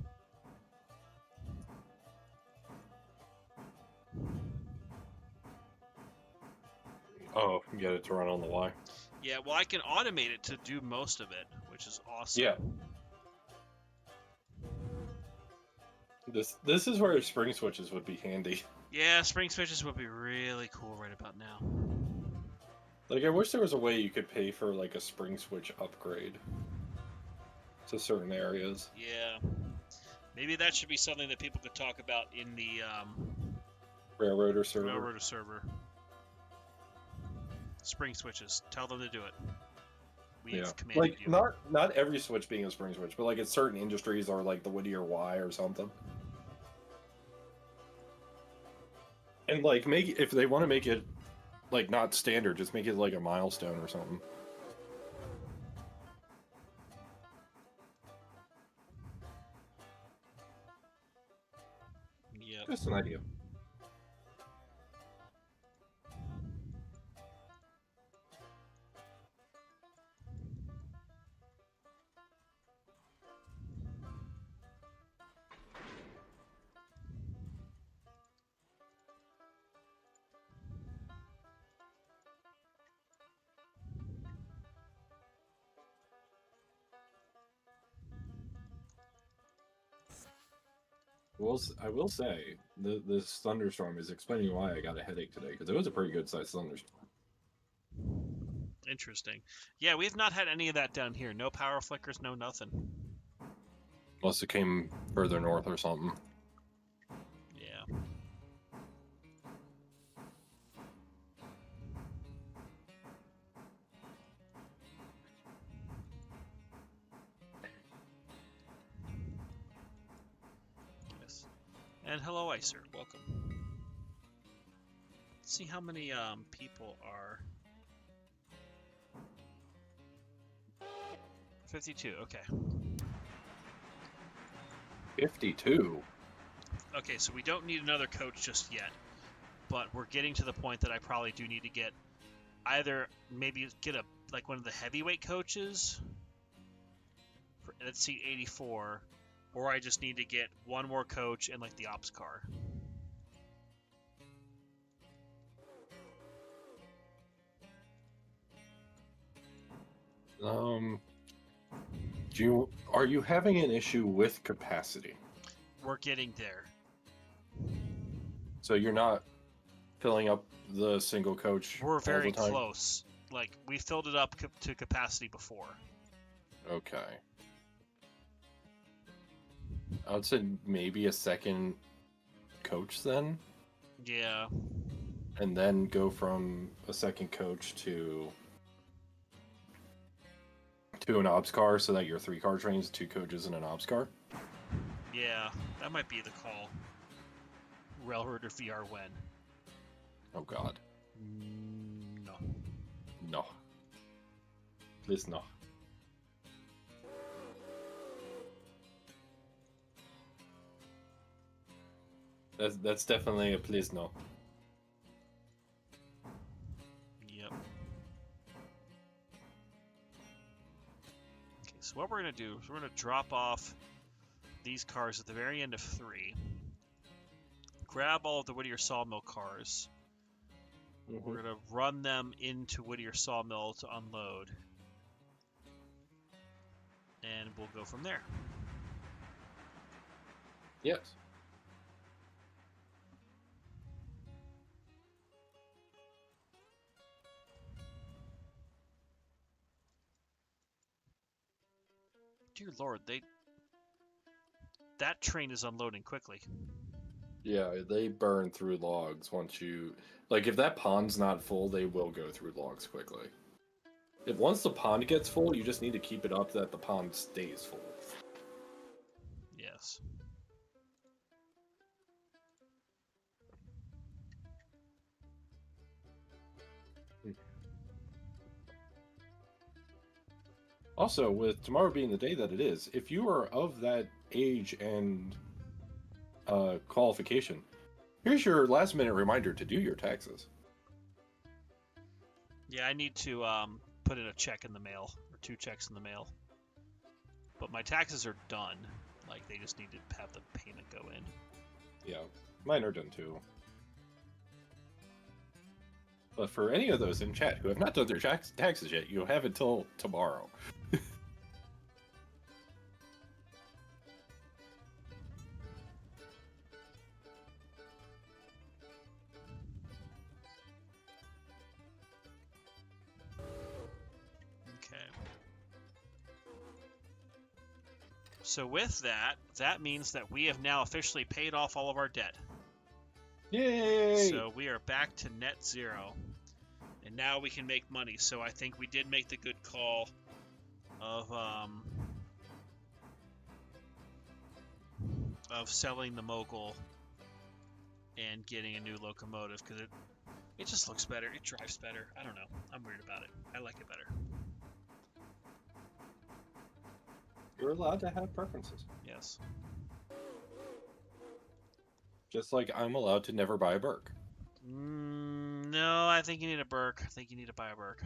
Oh, you get it to run on the Y. Yeah, well, I can automate it to do most of it, which is awesome. Yeah. This is where spring switches would be handy. Yeah, spring switches would be really cool right about now. Like, I wish there was a way you could pay for, like, a spring switch upgrade to certain areas. Yeah. Maybe that should be something that people could talk about in the Railroader server. Railroader server. Spring switches. Tell them to do it. We've commanded like, you. not every switch being a spring switch, but like, it's certain industries or like the Whittier Y or something. And like, if they want to make it like not standard, just make it like a milestone or something. Yeah. Just an idea. Well, I will say, this thunderstorm is explaining why I got a headache today, because it was a pretty good-sized thunderstorm. Interesting. Yeah, we have not had any of that down here. No power flickers, no nothing. Unless it came further north or something. Yeah. Yes. And hello, Icer. Welcome. Let's see how many people are. 52. Okay. 52. Okay, so we don't need another coach just yet, but we're getting to the point that I probably do need to get either maybe get like one of the heavyweight coaches at seat 84, or I just need to get one more coach and like the ops car. Are you having an issue with capacity? We're getting there. So you're not filling up the single coach. We're very all the time? close. Like we filled it up to capacity before. Okay. I would say maybe a second coach then. Yeah. and then go from a second coach to an ops car, so that your 3-car train's 2 coaches and an ops car. Yeah, that might be the call. Railroad or VR when? Oh God. No. No. Please no. That's definitely a please no. Yep. Okay, so what we're gonna do is we're gonna drop off these cars at the very end of 3. Grab all of the Whittier Sawmill cars. We're gonna run them into Whittier Sawmill to unload. And we'll go from there. Yes. Dear Lord, that train is unloading quickly. Yeah, they burn through logs once you... Like, if that pond's not full, they will go through logs quickly. If once the pond gets full, you just need to keep it up so that the pond stays full. Yes. Also, with tomorrow being the day that it is, if you are of that age and qualification, here's your last-minute reminder to do your taxes. Yeah, I need to put in a check in the mail, or 2 checks in the mail. But my taxes are done. Like, they just need to have the payment go in. Yeah, mine are done too. But for any of those in chat who have not done their taxes yet, you have until tomorrow. Okay. So with that, that means that we have now officially paid off all of our debt. Yay! So we are back to net 0. And now we can make money. So I think we did make the good call of selling the mogul and getting a new locomotive, because it just looks better. It drives better. I don't know. I'm weird about it. I like it better. You're allowed to have preferences. Yes. Just like I'm allowed to never buy a Burke. No, I think you need a Burke. I think you need to buy a Burke.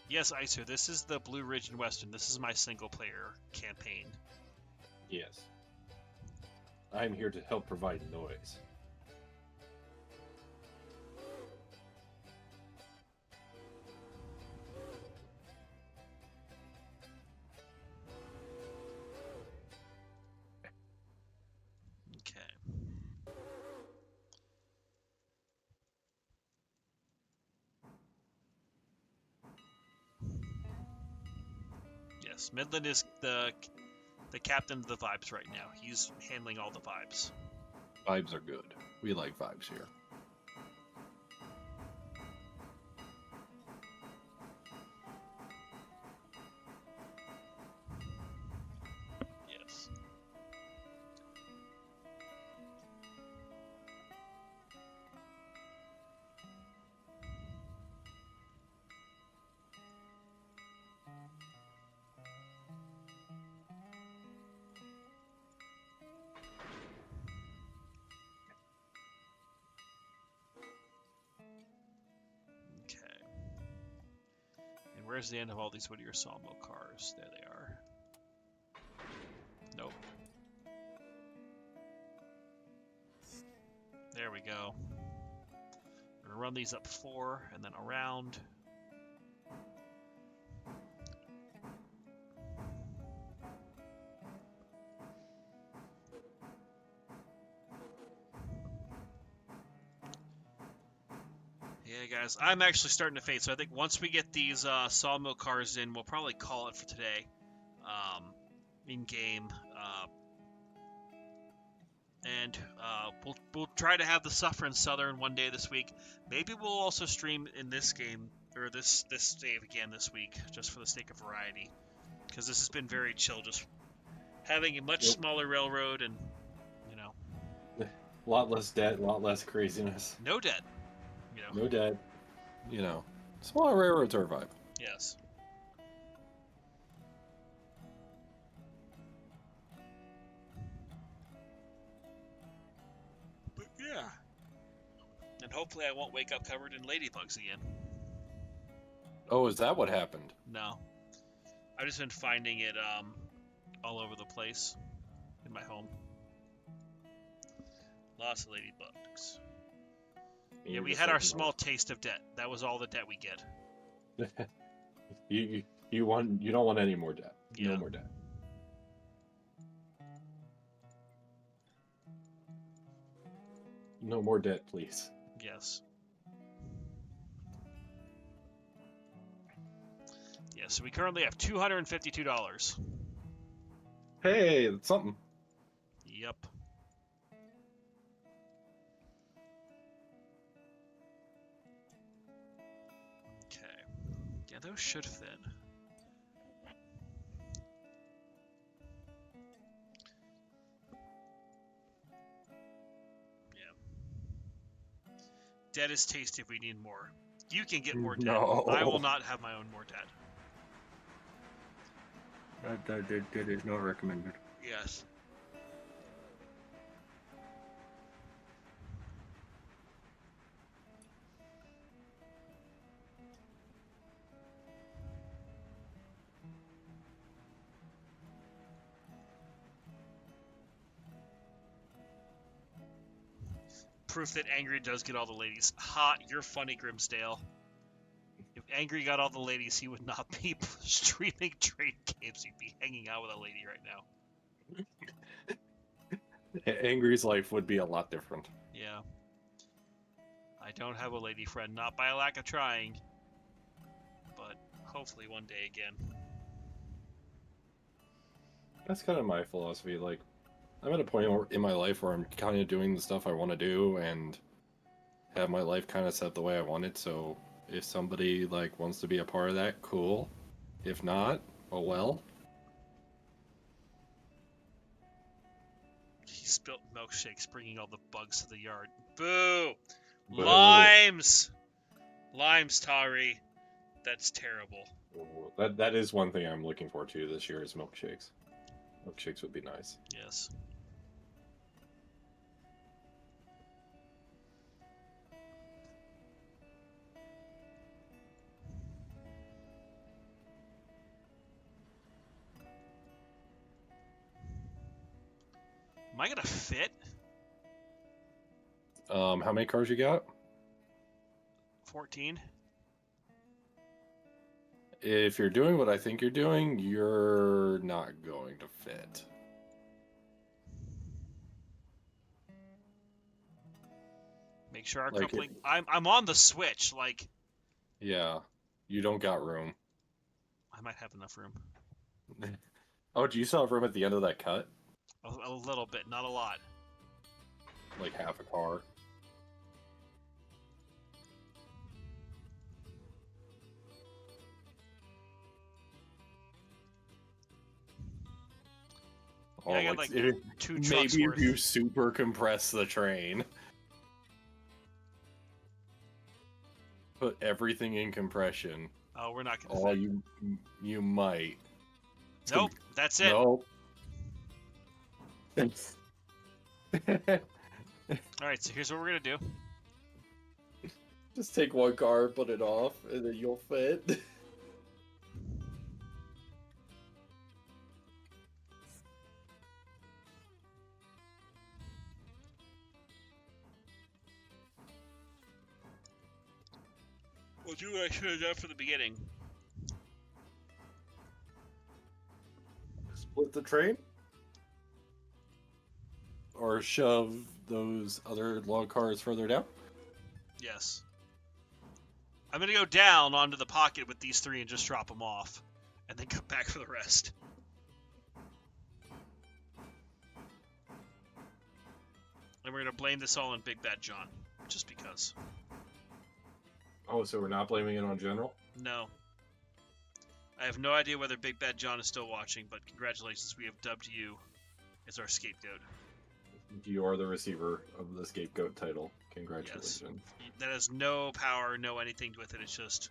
Yes, Icer, this is the Blue Ridge and Western. This is my single-player campaign. Yes. I'm here to help provide noise. Okay. Yes, Midland is the captain of the vibes right now. He's handling all the vibes. Vibes are good. We like vibes here. Yes. Okay. And where's the end of all these Whittier Sawmill cars? There they are. Nope. There we go. We're gonna run these up 4 and then around. Yeah, guys, I'm actually starting to fade, so I think once we get these sawmill cars in, we'll probably call it for today. In game, and we'll try to have the Suffer and Southern one day this week. Maybe we'll also stream in this game or this save again this week, just for the sake of variety, because this has been very chill, just having a much smaller railroad and A lot less debt, a lot less craziness. no debt. No debt. Smaller railroads are a vibe. Yes. But yeah. And hopefully I won't wake up covered in ladybugs again. Oh, is that what happened? No. I've just been finding it all over the place in my home. Lots of ladybugs. Yeah, we had our small taste of debt. That was all the debt we get. you don't want any more debt. Yeah. No more debt. No more debt, please. Yes. Yeah, so we currently have $252. Hey, that's something. Yep. Okay. Yeah, those should fit. Yeah. Debt is tasty if we need more. You can get more debt. No. I will not have my own more debt. That is not recommended. Yes. Proof that Angry does get all the ladies. Ha, you're funny, Grimsdale. If Angry got all the ladies, he would not be streaming trade games. He'd be hanging out with a lady right now. Angry's life would be a lot different. Yeah. I don't have a lady friend, not by a lack of trying. But hopefully one day again. That's kind of my philosophy. Like, I'm at a point in my life where I'm kind of doing the stuff I want to do and have my life kind of set the way I want it. So if somebody like wants to be a part of that, cool. If not, oh well. He spilt milkshakes, bringing all the bugs to the yard. Boo! Boo. Limes! Limes, Tari. That's terrible. That is one thing I'm looking forward to this year is milkshakes. Milkshakes would be nice. Yes. Am I gonna fit? How many cars you got? 14? If you're doing what I think you're doing, you're not going to fit. Make sure our Like coupling... I'm on the switch, like... Yeah, you don't got room. I might have enough room. Oh, do you still have room at the end of that cut? A little bit, not a lot. Like half a car? Yeah, I got like 2 trucks maybe worth. if you super compress the train. Put everything in compression. Oh, we're not gonna Oh, fit. you might. Nope, that's it. Nope. Alright, so here's what we're gonna do. Just take one car, put it off, and then you'll fit. We'll do what I should have done from the beginning. Split the train? Or shove those other log cars further down? Yes. I'm gonna go down onto the pocket with these 3 and just drop them off, and then come back for the rest. And we're gonna blame this all on Big Bad John, just because. Oh, so we're not blaming it on General? No. I have no idea whether Big Bad John is still watching, but congratulations, we have dubbed you as our scapegoat. You are the receiver of the scapegoat title. Congratulations. Yes. That has no power, no anything with it. It's just,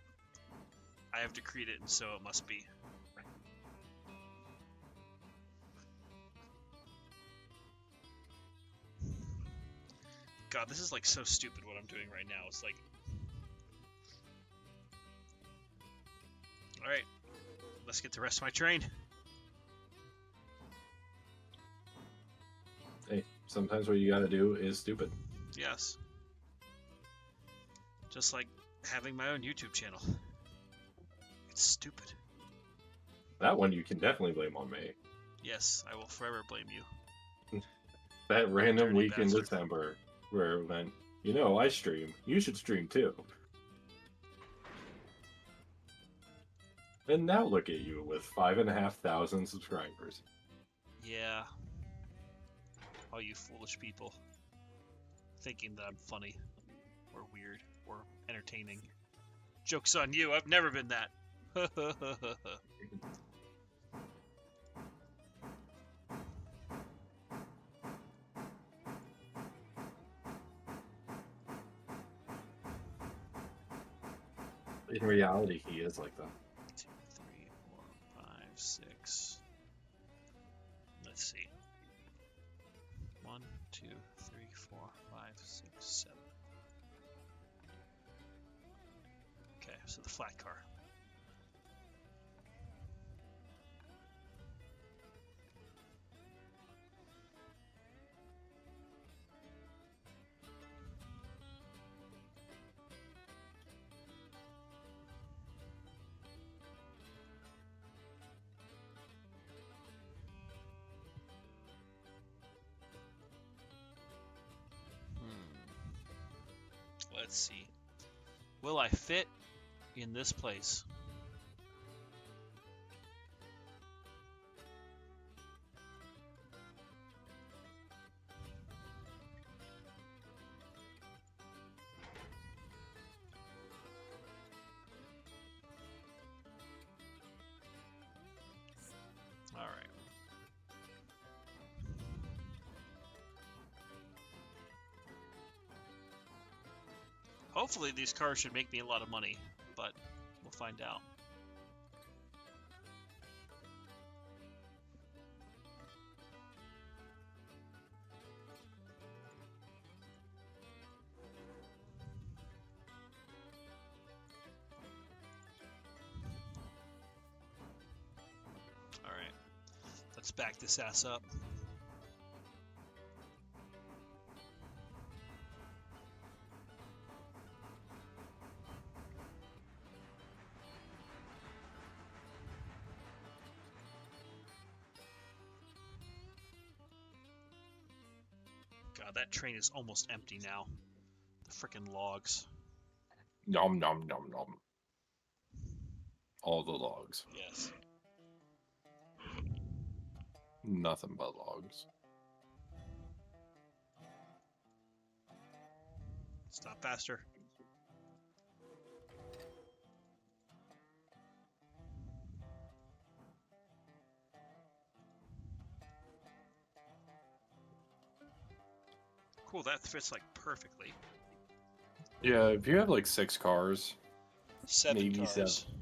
I have decreed it, and so it must be. God, this is like so stupid what I'm doing right now. It's like... Alright, let's get the rest of my train. Hey, sometimes what you gotta do is stupid. Yes. Just like having my own YouTube channel. It's stupid. That one you can definitely blame on me. Yes, I will forever blame you. That random Dirty week in bastard. December where it went, you know, I stream. You should stream too. And now look at you with 5,500 subscribers. Yeah. All you foolish people. Thinking that I'm funny. Or weird. Or entertaining. Joke's on you, I've never been that. In reality, he is like that. 2, 3, 4, 5, 6. Let's see. 1, 2, 3, 4, 5, 6, 7. Okay, so the flat car. Let's see. Will I fit in this place? All right. Hopefully these cars should make me a lot of money, but we'll find out. All right, let's back this ass up. God, that train is almost empty now. The frickin' logs. Nom nom nom nom. All the logs. Yes. Nothing but logs. Stop faster. Cool, that fits like perfectly. Yeah, if you have like 6 cars, 7 maybe cars. 7.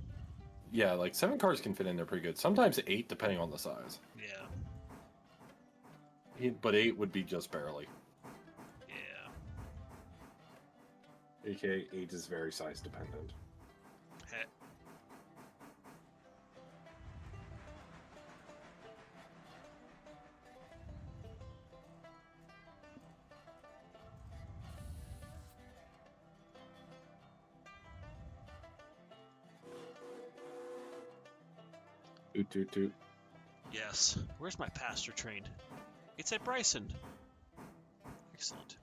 Yeah, like 7 cars can fit in there pretty good. Sometimes 8, depending on the size. Yeah. But 8 would be just barely. Yeah. AKA 8 is very size dependent. Heh. Toot toot toot. Yes. Where's my pasture train? It's at Bryson. Excellent.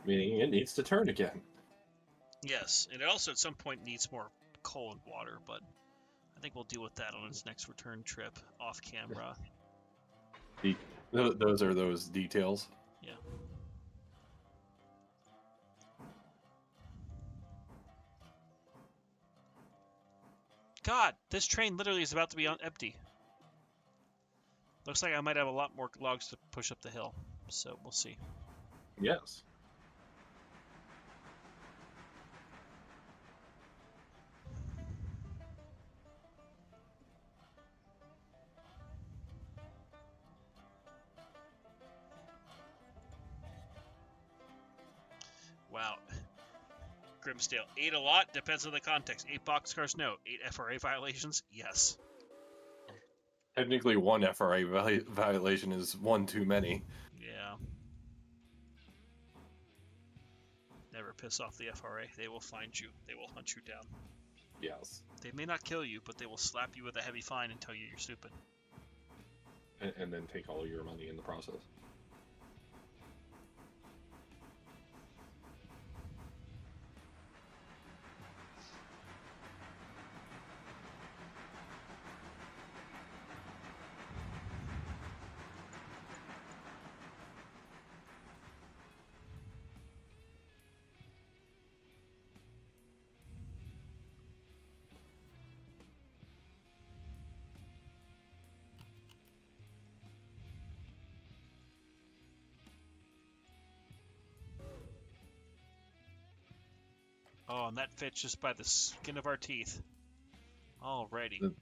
Meaning it needs to turn again. Yes, and it also at some point needs more coal and water, but I think we'll deal with that on its next return trip off camera. Those are those details. Yeah. God, this train literally is about to be empty. Looks like I might have a lot more logs to push up the hill, so we'll see. Yes. Wow. Grimsdale. 8 a lot? Depends on the context. 8 boxcars? No. 8 FRA violations? Yes. Technically, one FRA violation is one too many. Yeah. Never piss off the FRA. They will find you. They will hunt you down. Yes. They may not kill you, but they will slap you with a heavy fine and tell you you're stupid. And then take all your money in the process. Oh, and that fits just by the skin of our teeth. Alrighty.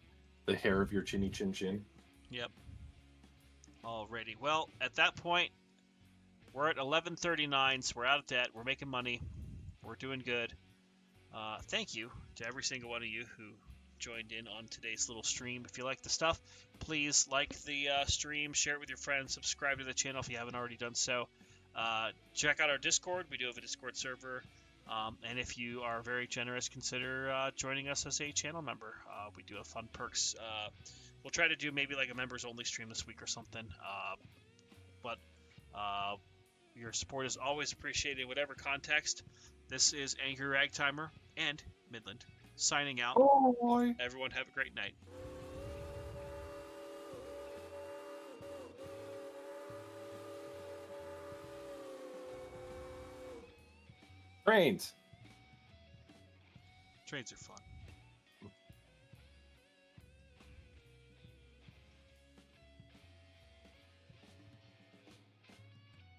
The hair of your chinny chin chin. Yep. Alrighty. Well, at that point, we're at 11:39, so we're out of debt. We're making money. We're doing good. Thank you to every single one of you who joined in on today's little stream. If you like the stuff, please like the stream, share it with your friends, subscribe to the channel if you haven't already done so. Check out our Discord. We do have a Discord server. And if you are very generous, consider joining us as a channel member. We do have fun perks. We'll try to do maybe like a members only stream this week or something. But your support is always appreciated in whatever context. This is Angry Ragtimer and Midland signing out. Oh boy. Everyone have a great night. Trains. Trains are fun.